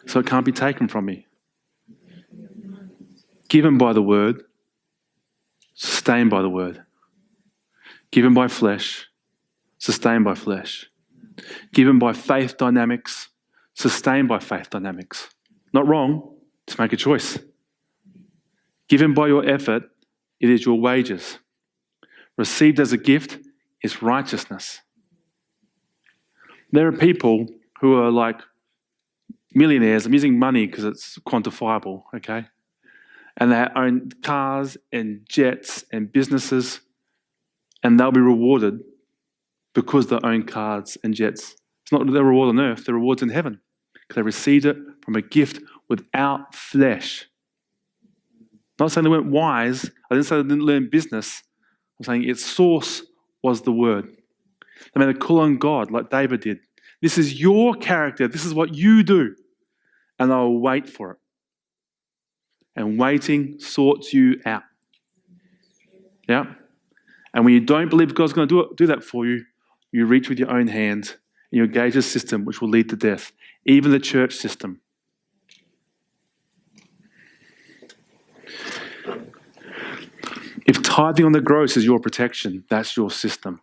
So it can't be taken from me. Given by the word, sustained by the word. Given by flesh, sustained by flesh. Given by faith dynamics, sustained by faith dynamics. Not wrong, just make a choice. Given by your effort, it is your wages. Received as a gift is righteousness. There are people who are like millionaires. I'm using money because it's quantifiable, okay? And they own cars and jets and businesses, and they'll be rewarded because they own cars and jets. It's not their reward on earth, their reward's in heaven because they received it from a gift without flesh. Not saying they weren't wise. I didn't say they didn't learn business. I'm saying its source was the Word. They made a call on God like David did. This is your character. This is what you do. And I will wait for it. And waiting sorts you out. Yeah? And when you don't believe God's going to do that for you, you reach with your own hands and you engage a system which will lead to death. Even the church system. If tithing on the gross is your protection, that's your system.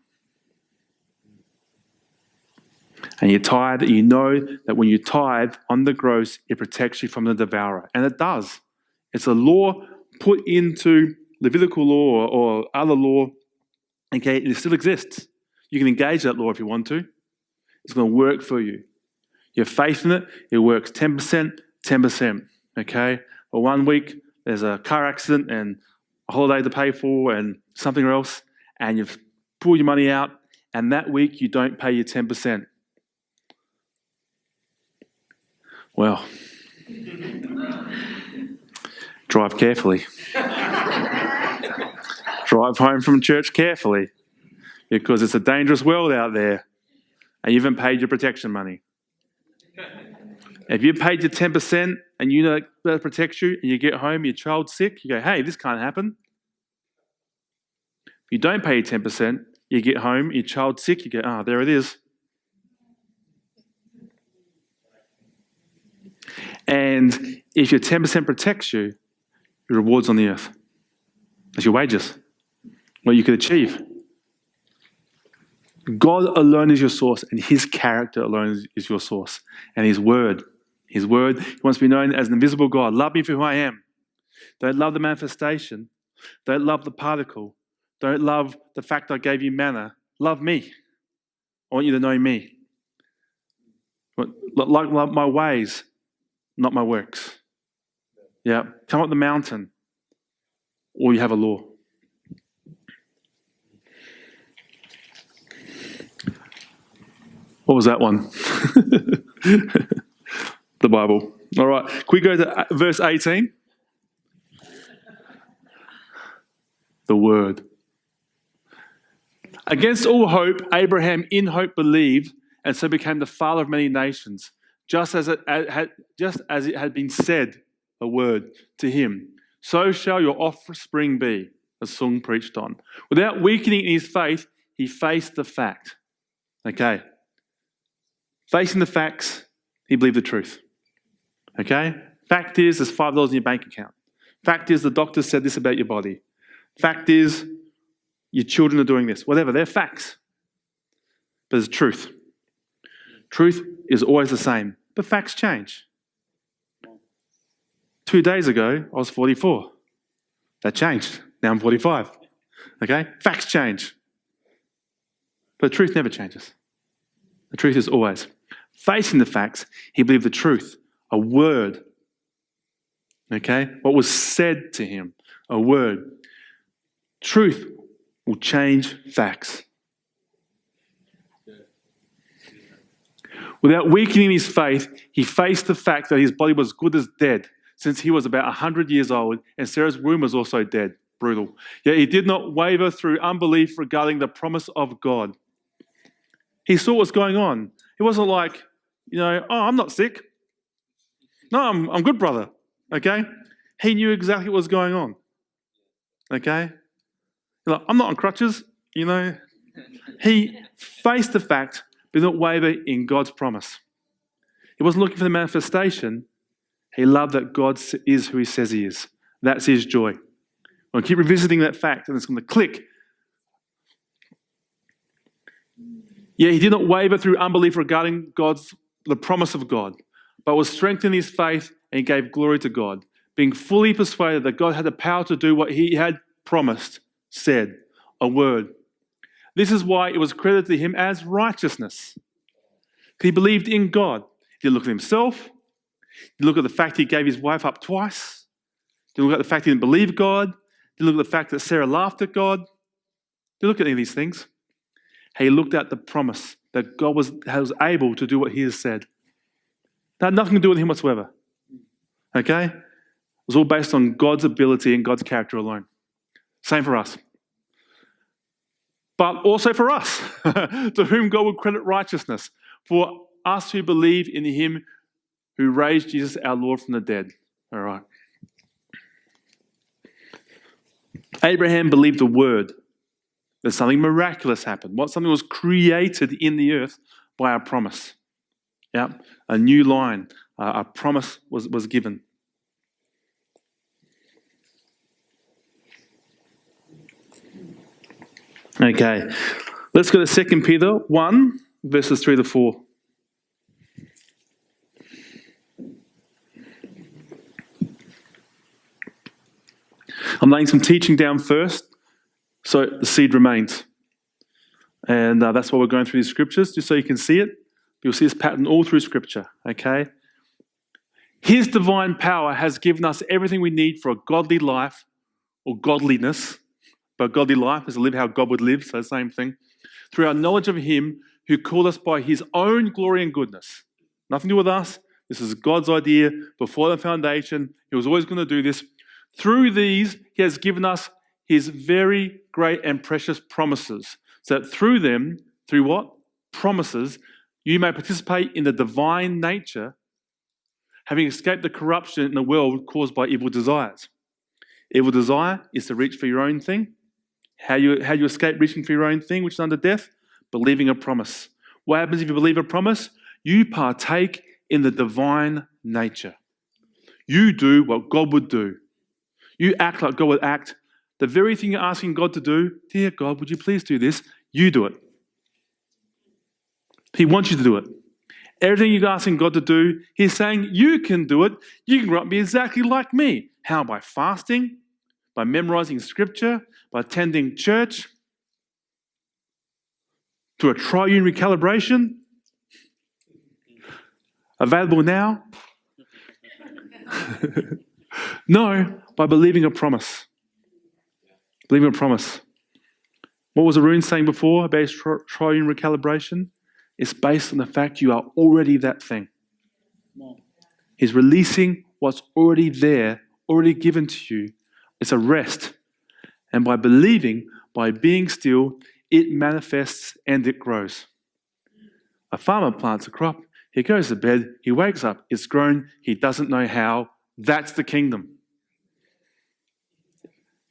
And you tithe, you know that when you tithe on the gross, it protects you from the devourer. And it does. It's a law put into Levitical law or other law. Okay, it still exists. You can engage that law if you want to. It's going to work for you. You have faith in it, it works 10%, 10%. Okay? Or 1 week, there's a car accident and a holiday to pay for and something else, and you've pulled your money out, and that week you don't pay your 10%. Well, drive carefully. Drive home from church carefully, because it's a dangerous world out there, and you haven't paid your protection money. If you paid your 10% and you know that protects you, and you get home, your child's sick, you go, hey, this can't happen. If you don't pay your 10%, you get home, your child's sick, you go, there it is. And if your 10% protects you, your reward's on the earth. That's your wages. What you could achieve. God alone is your source, and his character alone is your source. And his word. His word, he wants to be known as an invisible God. Love me for who I am. Don't love the manifestation. Don't love the particle. Don't love the fact I gave you manna. Love me. I want you to know me. Love my ways, not my works. Yeah. Come up the mountain, or you have a law. What was that one? The Bible. All right. Can we go to verse 18? The Word. Against all hope, Abraham in hope believed, and so became the father of many nations, just as it had been said, a word, to him. So shall your offspring be, a song preached on. Without weakening in his faith, he faced the fact. Okay. Facing the facts, he believed the truth. Okay? Fact is, there's $5 in your bank account. Fact is, the doctor said this about your body. Fact is, your children are doing this. Whatever, they're facts. But there's truth. Truth is always the same, but facts change. 2 days ago, I was 44. That changed. Now I'm 45. Okay? Facts change. But the truth never changes. The truth is always. Facing the facts, he believed the truth, a word. Okay? What was said to him, a word. Truth will change facts. Without weakening his faith, he faced the fact that his body was good as dead, since he was about 100 years old, and Sarah's womb was also dead. Brutal. Yet he did not waver through unbelief regarding the promise of God. He saw what's going on. It wasn't like, I'm not sick. No, I'm good, brother. Okay? He knew exactly what was going on. Okay? I'm not on crutches, He faced the fact, but did not waver in God's promise. He wasn't looking for the manifestation. He loved that God is who he says he is. That's his joy. I'll keep revisiting that fact, and it's going to click. Yeah, he did not waver through unbelief regarding the promise of God, but was strengthened in his faith, and he gave glory to God, being fully persuaded that God had the power to do what he had promised, said, a word. This is why it was credited to him as righteousness. He believed in God. He didn't look at himself. He didn't look at the fact he gave his wife up twice. He didn't look at the fact he didn't believe God. He didn't look at the fact that Sarah laughed at God. He didn't look at any of these things. He looked at the promise that God was able to do what he has said. That had nothing to do with him whatsoever. Okay? It was all based on God's ability and God's character alone. Same for us. but also for us, to whom God will credit righteousness, for us who believe in him who raised Jesus our Lord from the dead. All right. Abraham believed the word that something miraculous happened. Something was created in the earth by a promise. Yeah, a new line, a promise was given. Okay, let's go to 2 Peter 1, verses 3 to 4. I'm laying some teaching down first, so the seed remains. And that's why we're going through these scriptures, just so you can see it. You'll see this pattern all through Scripture, okay? His divine power has given us everything we need for a godly life, or godliness, but godly life is to live how God would live, so the same thing, through our knowledge of him who called us by his own glory and goodness. Nothing to do with us. This is God's idea before the foundation. He was always going to do this. Through these, he has given us his very great and precious promises, so that through them, through what? Promises, you may participate in the divine nature, having escaped the corruption in the world caused by evil desires. Evil desire is to reach for your own thing. How you escape reaching for your own thing, which is under death? Believing a promise. What happens if you believe a promise? You partake in the divine nature. You do what God would do. You act like God would act. The very thing you're asking God to do, dear God, would you please do this? You do it. He wants you to do it. Everything you're asking God to do, he's saying you can do it. You can grow up and be exactly like me. How? By fasting, by memorizing scripture, by attending church, to a triune recalibration. Available now? No, by believing a promise. Believing a promise. What was Arun saying before about his triune recalibration? It's based on the fact you are already that thing. He's releasing what's already there, already given to you. It's a rest. And by believing, by being still, it manifests and it grows. A farmer plants a crop. He goes to bed. He wakes up. It's grown. He doesn't know how. That's the kingdom.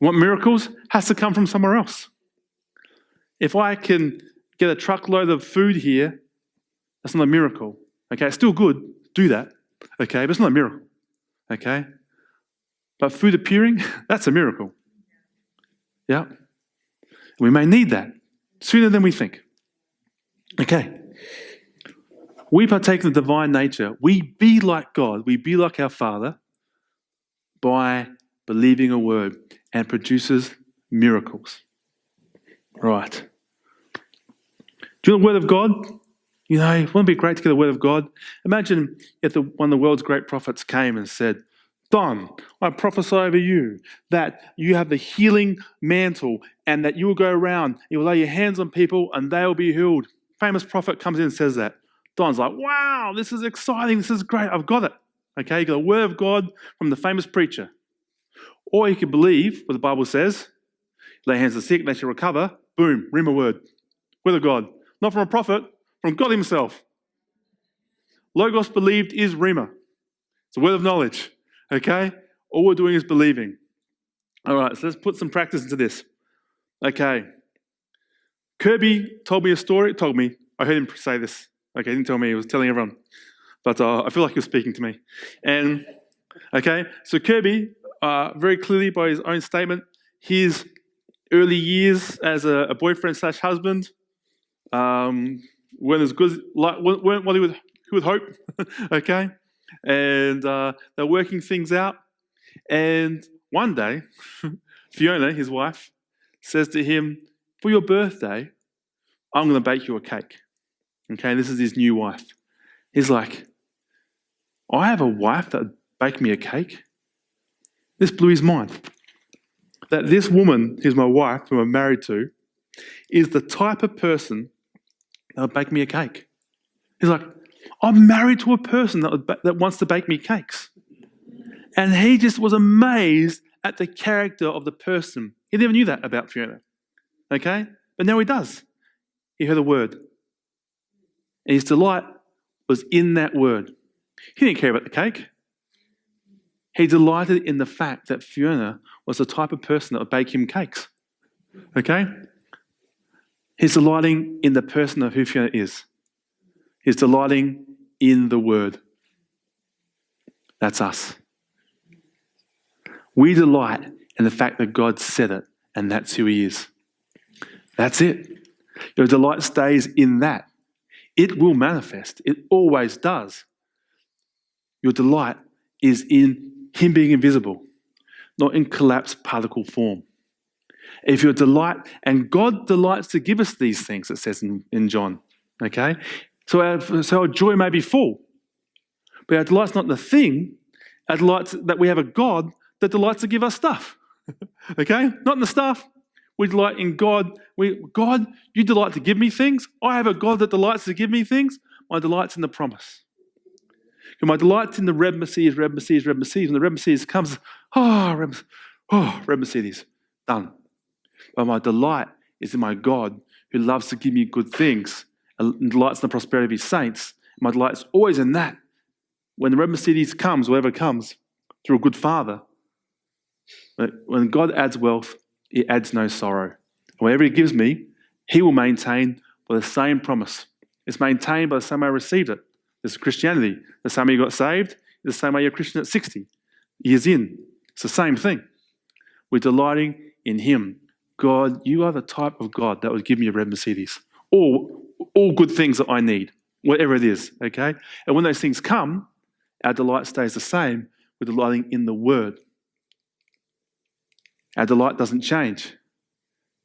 Want miracles? Has to come from somewhere else. If I can get a truckload of food here, that's not a miracle. Okay, it's still good. Do that. Okay, but it's not a miracle. Okay? But food appearing, that's a miracle. Yeah? We may need that sooner than we think. Okay. We partake of the divine nature. We be like God. We be like our Father by believing a word, and produces miracles. Right. Do you know the word of God? You know, wouldn't it be great to get the word of God? Imagine if one of the world's great prophets came and said, Don, I prophesy over you that you have the healing mantle and that you will go around, you will lay your hands on people and they will be healed. Famous prophet comes in and says that. Don's like, wow, this is exciting, this is great, I've got it. Okay, you got the word of God from the famous preacher. Or you can believe what the Bible says, lay hands on the sick, they shall recover, boom, rhema word. Word of God. Not from a prophet, from God himself. Logos believed is rhema. It's a word of knowledge. Okay? All we're doing is believing. All right, so let's put some practice into this. Okay. Kirby told me a story. I heard him say this. Okay, he didn't tell me, he was telling everyone. But I feel like he was speaking to me. And, okay, so Kirby, very clearly by his own statement, his early years as a boyfriend/husband weren't as good, weren't what he would hope, okay? And they're working things out. And one day, Fiona, his wife, says to him, for your birthday, I'm going to bake you a cake. Okay, this is his new wife. He's like, I have a wife that would bake me a cake? This blew his mind. That this woman, who's my wife, who I'm married to, is the type of person that would bake me a cake. He's like, I'm married to a person that wants to bake me cakes. And he just was amazed at the character of the person. He never knew that about Fiona. Okay? But now he does. He heard a word. And his delight was in that word. He didn't care about the cake. He delighted in the fact that Fiona was the type of person that would bake him cakes. Okay? He's delighting in the person of who Fiona is. He's delighting in the word. That's us. We delight in the fact that God said it, and that's who he is. That's it. Your delight stays in that. It will manifest. It always does. Your delight is in him being invisible, not in collapsed particle form. If your delight, and God delights to give us these things, it says in John, okay? So our joy may be full, but our delight's not in the thing. Our delight's that we have a God that delights to give us stuff, okay? Not in the stuff. We delight in God. God, you delight to give me things. I have a God that delights to give me things. My delight's in the promise. And my delight's in the Red Mercedes. When the Red Mercedes comes, Red Mercedes, done. But my delight is in my God who loves to give me good things and delights in the prosperity of his saints. My delight's always in that. When the Red Mercedes comes, whatever comes, through a good father, when God adds wealth, he adds no sorrow. Whatever he gives me, he will maintain by the same promise. It's maintained by the same way I received it. This is Christianity. The same way you got saved, the same way you're a Christian at 60 years in. It's the same thing. We're delighting in him. God, you are the type of God that would give me a red Mercedes. All good things that I need, whatever it is, okay? And when those things come, our delight stays the same. We're delighting in the word. Our delight doesn't change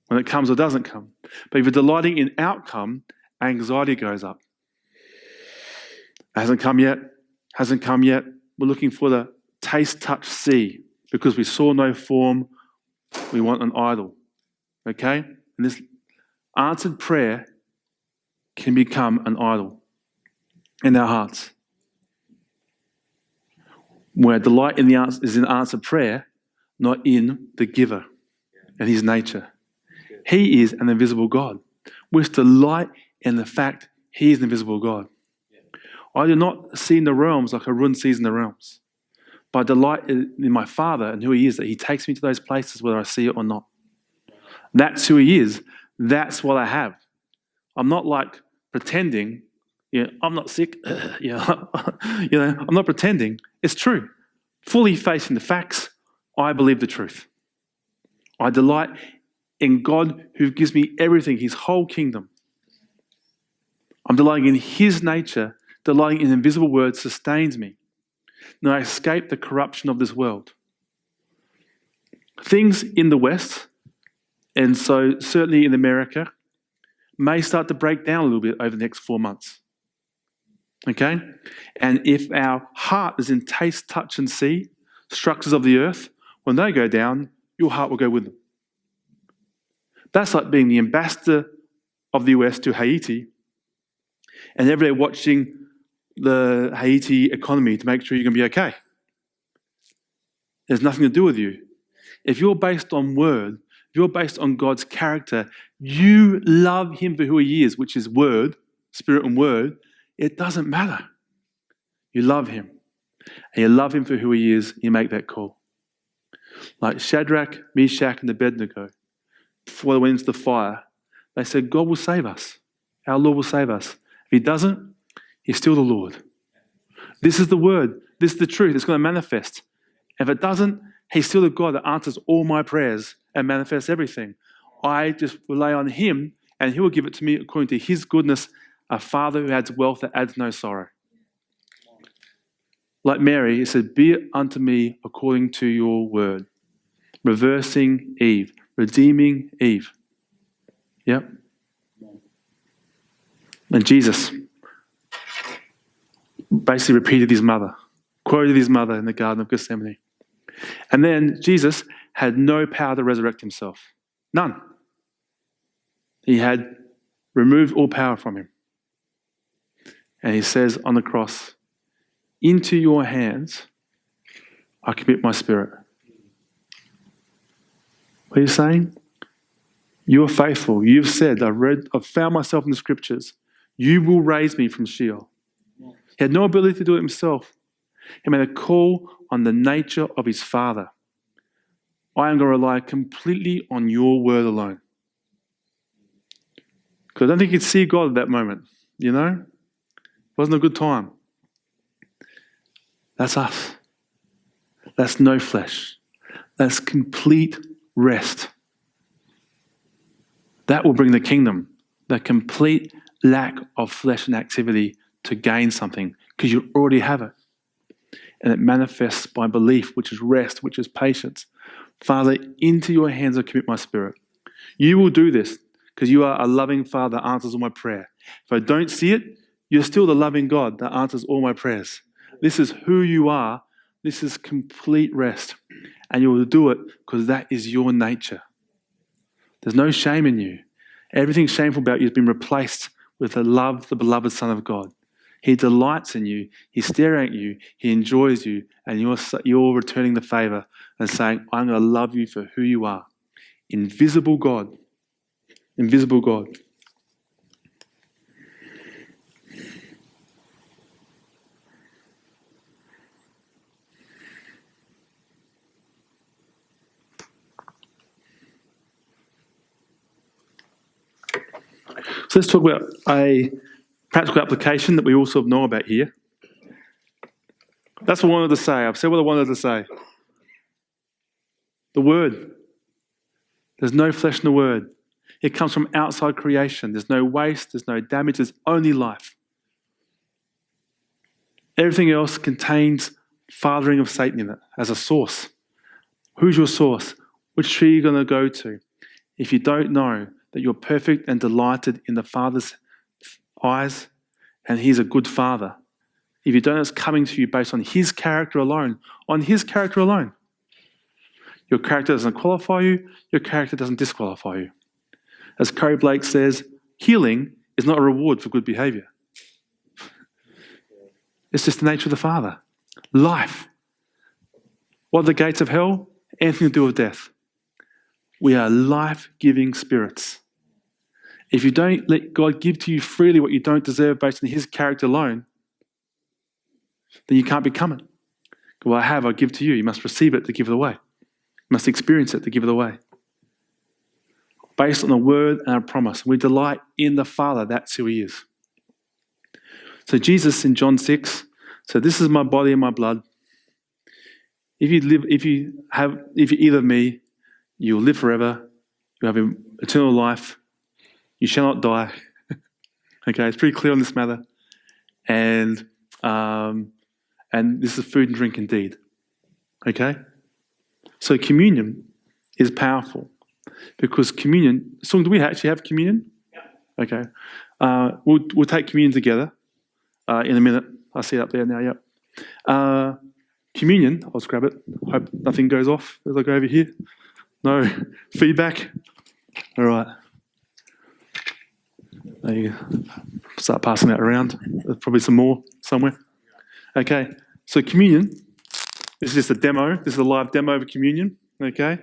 when it comes or doesn't come. But if you're delighting in outcome, anxiety goes up. It hasn't come yet. We're looking for the taste, touch, see. Because we saw no form, we want an idol. Okay? And this answered prayer can become an idol in our hearts. Where delight in the answer is in answered prayer, not in the giver and his nature. He is an invisible God. We must delight in the fact he is an invisible God. I do not see in the realms like Arun sees in the realms. But I delight in my Father and who he is, that he takes me to those places whether I see it or not. That's who he is. That's what I have. I'm not like pretending, I'm not sick, I'm not pretending. It's true. Fully facing the facts, I believe the truth. I delight in God who gives me everything, his whole kingdom. I'm delighting in his nature, delighting in invisible word sustains me. And I escape the corruption of this world. Things in the West, and so certainly in America, may start to break down a little bit over the next 4 months. Okay? And if our heart is in taste, touch, and see, structures of the earth, when they go down, your heart will go with them. That's like being the ambassador of the US to Haiti, and every day watching the Haiti economy to make sure you're going to be okay. There's nothing to do with you. If you're based on word, if you're based on God's character, you love him for who he is, which is word, spirit and word, it doesn't matter. You love him. And you love him for who he is, you make that call. Like Shadrach, Meshach, and Abednego, before they went into the fire, they said, God will save us. Our Lord will save us. If he doesn't, he's still the Lord. This is the word. This is the truth. It's going to manifest. If it doesn't, he's still the God that answers all my prayers and manifests everything. I just rely on him, and he will give it to me according to his goodness, a Father who adds wealth that adds no sorrow. Like Mary, he said, be it unto me according to your word. Reversing Eve. Redeeming Eve. Yep. And Jesus basically repeated his mother, quoted his mother in the Garden of Gethsemane. And then Jesus had no power to resurrect himself. None. He had removed all power from him. And he says on the cross, into your hands I commit my spirit. What are you saying? You are faithful. You've said, I've found myself in the scriptures. You will raise me from Sheol. He had no ability to do it himself. He made a call on the nature of his Father. I am going to rely completely on your word alone. Because I don't think he could see God at that moment, you know? It wasn't a good time. That's us. That's no flesh. That's complete rest. That will bring the kingdom, the complete lack of flesh and activity to gain something, because you already have it. And it manifests by belief, which is rest, which is patience. Father, into your hands I commit my spirit. You will do this because you are a loving Father that answers all my prayer. If I don't see it, you're still the loving God that answers all my prayers. This is who you are. This is complete rest. And you will do it because that is your nature. There's no shame in you. Everything shameful about you has been replaced with the love, the beloved Son of God. He delights in you. He's staring at you. He enjoys you. And you're returning the favor and saying, I'm going to love you for who you are. Invisible God. Invisible God. So let's talk about a practical application that we also know about here. That's what I wanted to say. I've said what I wanted to say. The Word. There's no flesh in the Word. It comes from outside creation. There's no waste. There's no damage. There's only life. Everything else contains fathering of Satan in it as a source. Who's your source? Which tree are you going to go to? If you don't know that you're perfect and delighted in the Father's eyes, and He's a good Father, if you don't know it's coming to you based on His character alone, your character doesn't qualify you, your character doesn't disqualify you. As Curry Blake says, healing is not a reward for good behavior. It's just the nature of the Father. Life. What are the gates of hell? Anything to do with death. We are life-giving spirits. If you don't let God give to you freely what you don't deserve based on His character alone, then you can't become it. Well, I give to you. You must receive it to give it away. You must experience it to give it away. Based on a word and a promise. We delight in the Father. That's who He is. So Jesus in John 6 said, this is my body and my blood. If you eat of me, you will live forever. You have eternal life. You shall not die. Okay, it's pretty clear on this matter. And this is food and drink indeed. Okay? So communion is powerful. Because communion, so do we actually have communion? Yeah. Okay. We'll take communion together in a minute. I see it up there now, yep. Communion, I'll just grab it. Hope nothing goes off as I go over here. No feedback. All right. There you go. Start passing that around. There's probably some more somewhere. Okay. So communion, this is just a demo. This is a live demo of communion. Okay.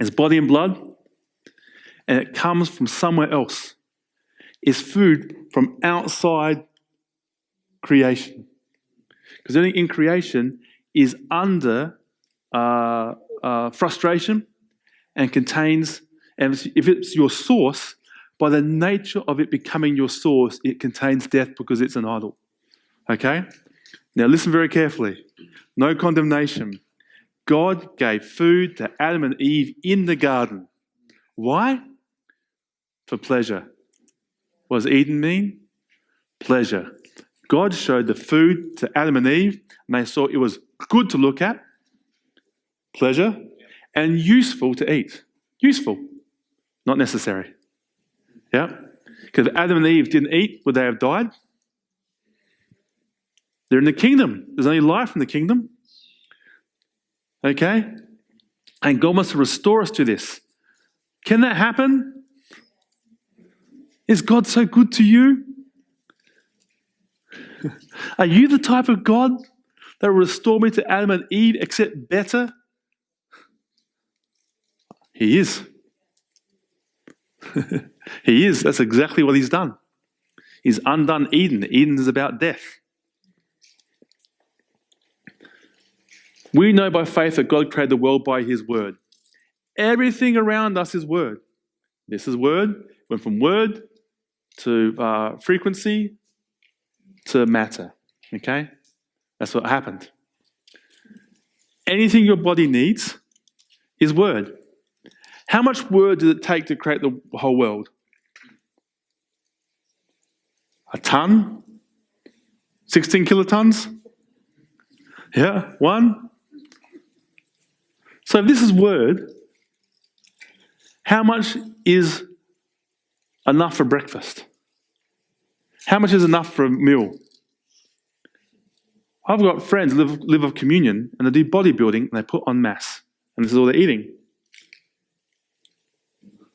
It's body and blood, and it comes from somewhere else. It's food from outside creation. Because everything in creation is under frustration and contains, and if it's your source, by the nature of it becoming your source, it contains death because it's an idol. Okay? Now listen very carefully. No condemnation. God gave food to Adam and Eve in the garden. Why? For pleasure. What does Eden mean? Pleasure. God showed the food to Adam and Eve, and they saw it was good to look at, pleasure, and useful to eat. Useful, not necessary. Yeah? Because if Adam and Eve didn't eat, would they have died? They're in the kingdom. There's only life in the kingdom. Okay? And God wants to restore us to this. Can that happen? Is God so good to you? Are you the type of God that will restore me to Adam and Eve except better? He is. He is. That's exactly what he's done. He's undone Eden. Eden is about death. We know by faith that God created the world by his word. Everything around us is word. This is word. Went from word to frequency to matter. Okay? That's what happened. Anything your body needs is word. How much word did it take to create the whole world? A ton? 16 kilotons? Yeah, one? So if this is word, how much is enough for breakfast? How much is enough for a meal? I've got friends who live of communion and they do bodybuilding and they put on mass. And this is all they're eating.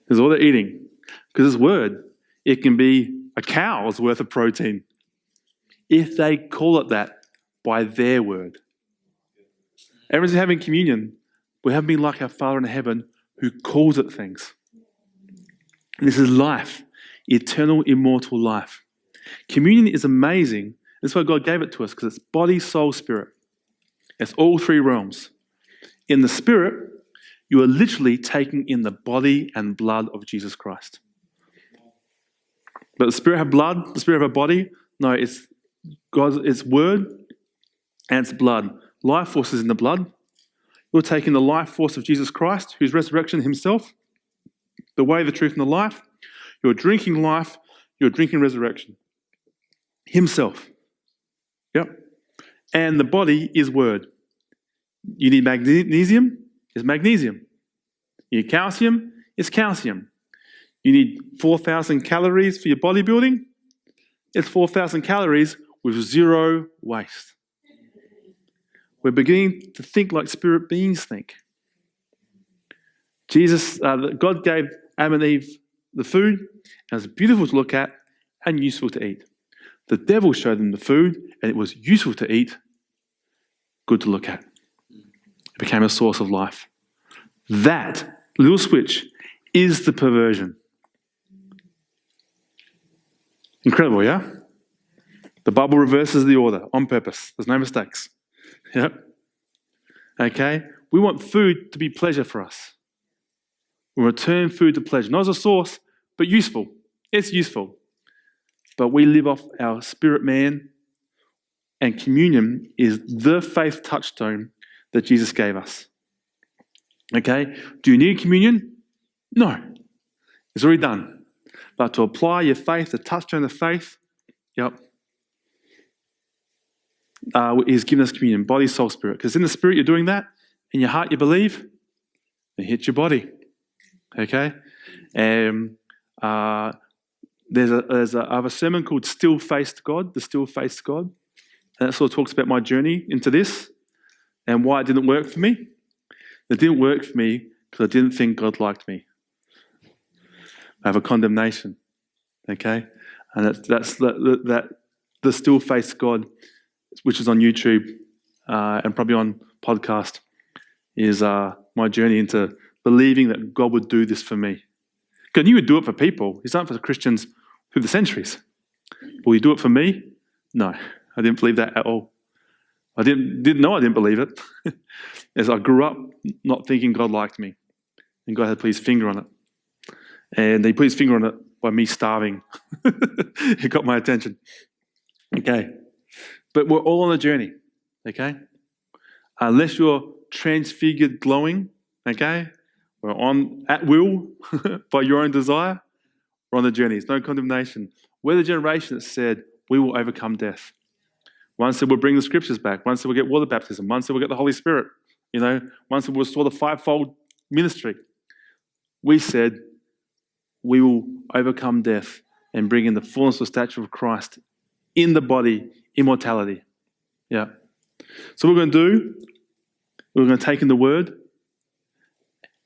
This is all they're eating. Because this word, it can be a cow's worth of protein if they call it that by their word. Everyone's having communion. We have been like our Father in heaven who calls it things. And this is life, eternal, immortal life. Communion is amazing. That's why God gave it to us, because it's body, soul, spirit. It's all three realms. In the spirit, you are literally taking in the body and blood of Jesus Christ. But the spirit have blood, the spirit have a body. No, it's God's, it's word and it's blood. Life force is in the blood. You're taking the life force of Jesus Christ, whose resurrection himself, the way, the truth, and the life. You're drinking life, you're drinking resurrection. Himself. Yep. And the body is word. You need magnesium, it's magnesium. You need calcium, it's calcium. You need 4,000 calories for your bodybuilding, it's 4,000 calories with zero waste. We're beginning to think like spirit beings think. God gave Adam and Eve the food, and it's beautiful to look at and useful to eat. The devil showed them the food, and it was useful to eat, good to look at. It became a source of life. That little switch is the perversion. Incredible, yeah? The Bible reverses the order on purpose. There's no mistakes. Yep. Okay? We want food to be pleasure for us. We return food to pleasure. Not as a source, but useful. It's useful. But we live off our spirit man, and communion is the faith touchstone that Jesus gave us. Okay? Do you need communion? No. It's already done. But to apply your faith, the touchstone of faith, yep, He's given us communion, body, soul, spirit. Because in the spirit you're doing that, in your heart you believe, it hits your body. Okay? I have a sermon called Still Faced God, the Still Faced God. And that sort of talks about my journey into this and why it didn't work for me. It didn't work for me because I didn't think God liked me. I have a condemnation. Okay? And that's the Still Faced God, which is on YouTube and probably on podcast, is my journey into believing that God would do this for me. God knew He would do it for people. He's done it for the Christians through the centuries. Will He do it for me? No, I didn't believe that at all. I didn't know I didn't believe it. As I grew up not thinking God liked me. And God had put His finger on it. And He put His finger on it by me starving. It got my attention. Okay. But we're all on a journey. Okay. Unless you're transfigured glowing, okay, we're on at will by your own desire, we're on the journey. It's no condemnation. We're the generation that said we will overcome death. One said we'll bring the scriptures back. One said we'll get water baptism. One said we'll get the Holy Spirit. One said we'll restore the fivefold ministry. We said we will overcome death and bring in the fullness of stature of Christ in the body, immortality. Yeah. So what we're going to do, we're going to take in the word,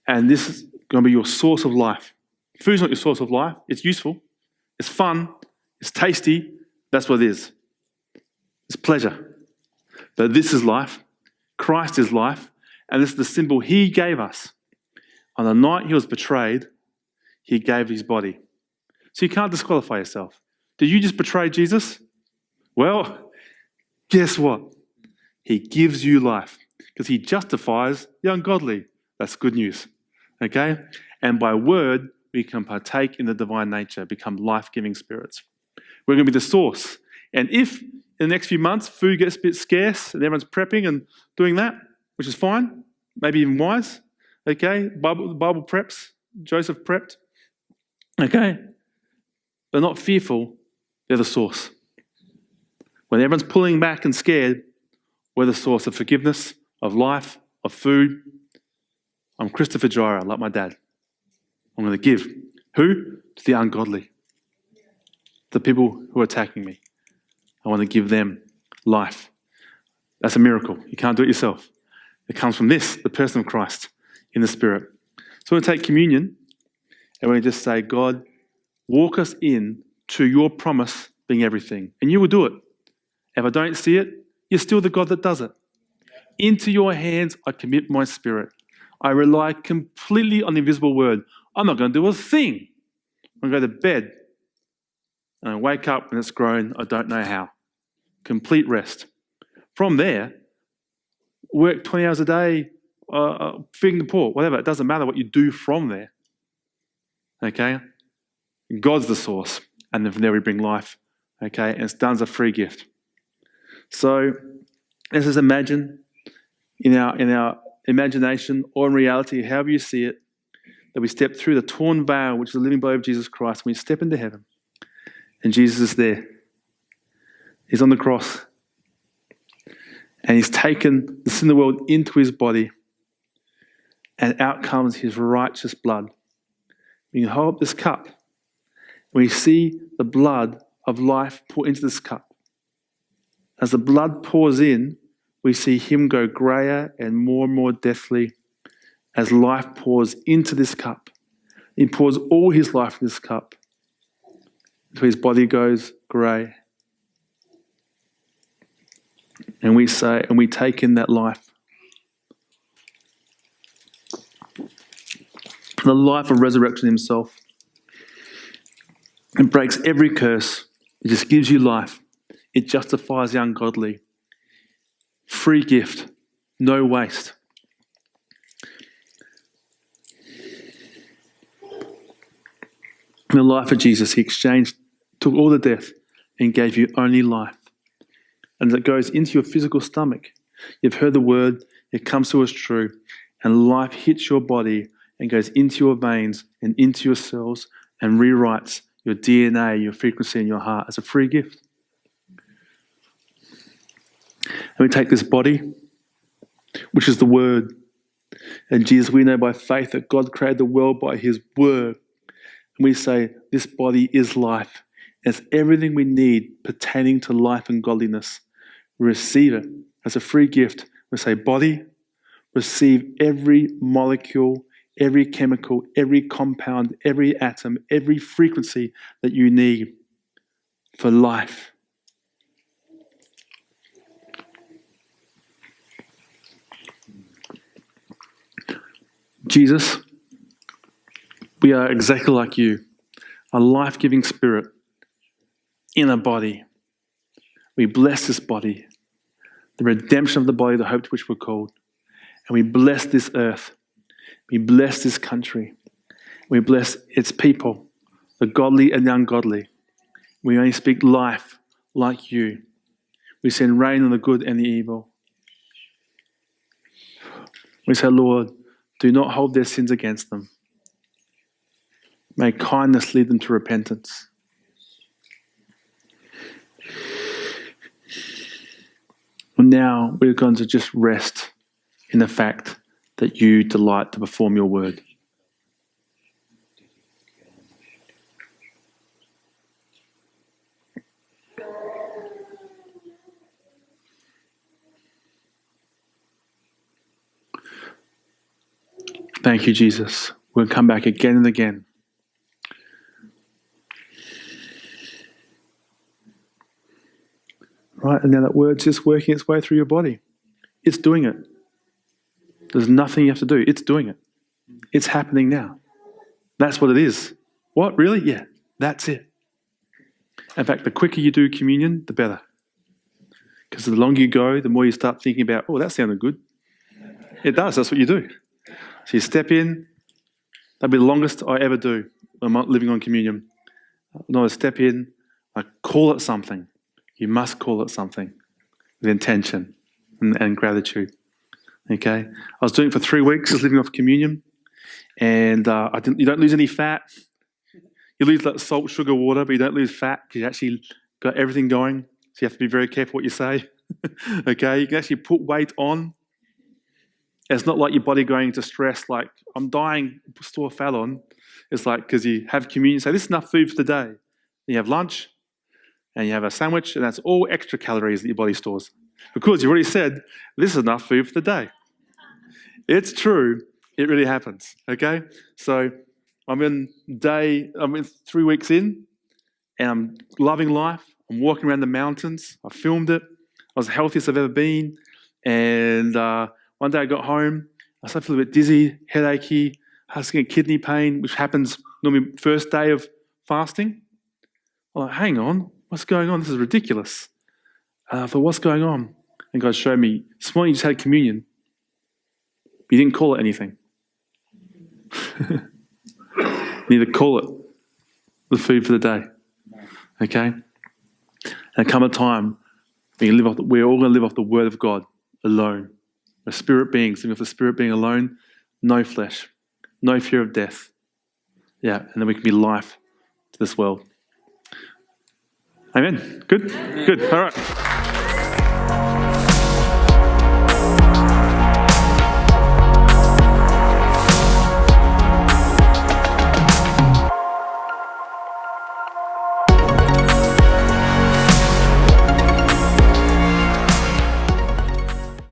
and this is going to be your source of life. Food's not your source of life. It's useful. It's fun. It's tasty. That's what it is. It's pleasure. But this is life. Christ is life. And this is the symbol He gave us. On the night He was betrayed, he gave his body. So you can't disqualify yourself. Did you just betray Jesus? Well, guess what? He gives you life because he justifies the ungodly. That's good news. Okay? And by word, we can partake in the divine nature, become life-giving spirits. We're going to be the source. And if in the next few months food gets a bit scarce and everyone's prepping and doing that, which is fine, maybe even wise, okay? Bible preps, Joseph prepped, okay? They're not fearful, they're the source. When everyone's pulling back and scared, we're the source of forgiveness, of life, of food. I'm Christopher Gyra, like my dad. I'm going to give. Who? To the ungodly. The people who are attacking me. I want to give them life. That's a miracle. You can't do it yourself. It comes from this, the person of Christ in the Spirit. So we're going to take communion and we're going to just say, God, walk us in to your promise being everything. And you will do it. If I don't see it, you're still the God that does it. Into your hands I commit my spirit. I rely completely on the invisible word. I'm not going to do a thing. I'm going to go to bed and I wake up when it's grown. I don't know how. Complete rest. From there, work 20 hours a day, feeding the poor, whatever. It doesn't matter what you do from there. Okay? God's the source. And then from there we bring life. Okay? And it's done as a free gift. So let's just imagine in our imagination or in reality, however you see it, that we step through the torn veil, which is the living body of Jesus Christ, and we step into heaven. And Jesus is there. He's on the cross. And he's taken the sin of the world into his body. And out comes his righteous blood. We can hold up this cup. We see the blood of life pour into this cup. As the blood pours in, we see him go greyer and more deathly as life pours into this cup. He pours all his life in this cup until his body goes grey. And we say, and we take in that life. The life of resurrection himself. It breaks every curse. It just gives you life. It justifies the ungodly. Free gift. No waste. In the life of Jesus, he took all the death and gave you only life. And it goes into your physical stomach. You've heard the word, it comes to us true, and life hits your body and goes into your veins and into your cells and rewrites your DNA, your frequency in your heart as a free gift. And we take this body, which is the word. And Jesus, we know by faith that God created the world by his word. And we say, this body is life. It's everything we need pertaining to life and godliness. We receive it as a free gift. We say, body, receive every molecule, every chemical, every compound, every atom, every frequency that you need for life. Jesus, we are exactly like you, a life-giving spirit in a body. We bless this body, the redemption of the body, the hope to which we're called. And we bless this earth. We bless this country. We bless its people, the godly and the ungodly. We only speak life like you. We send rain on the good and the evil. We say, Lord, do not hold their sins against them. May kindness lead them to repentance. And now we're going to just rest in the fact that you delight to perform your word. Thank you, Jesus. We'll come back again and again. Right, and now that word's just working its way through your body. It's doing it. There's nothing you have to do. It's doing it. It's happening now. That's what it is. What, really? Yeah, that's it. In fact, the quicker you do communion, the better. Because the longer you go, the more you start thinking about, oh, that sounded good. It does, that's what you do. So you step in, that'll be the longest I ever do when I'm living on communion. When I step in, I call it something. You must call it something with intention and gratitude. Okay? I was doing it for 3 weeks, just living off communion, and you don't lose any fat. You lose that salt, sugar, water, but you don't lose fat because you actually got everything going. So you have to be very careful what you say. Okay? You can actually put weight on. It's not like your body going into stress, like, I'm dying, store fat on. It's like, because you have communion, say, this is enough food for the day. Then you have lunch, and you have a sandwich, and that's all extra calories that your body stores. Because you've already said, this is enough food for the day. It's true. It really happens, okay? So I'm 3 weeks in, and I'm loving life. I'm walking around the mountains. I filmed it. I was the healthiest I've ever been. And one day I got home. I started feeling a bit dizzy, headachy, I was getting kidney pain, which happens normally first day of fasting. I'm like, hang on, what's going on? This is ridiculous. I thought, what's going on? And God showed me, this morning you just had communion. You didn't call it anything. You need to call it the food for the day. Okay? And come a time when we're all going to live off the word of God alone. We're spirit beings, living off the spirit being alone, no flesh, no fear of death. Yeah, and then we can be life to this world. Amen. Good? Good. All right.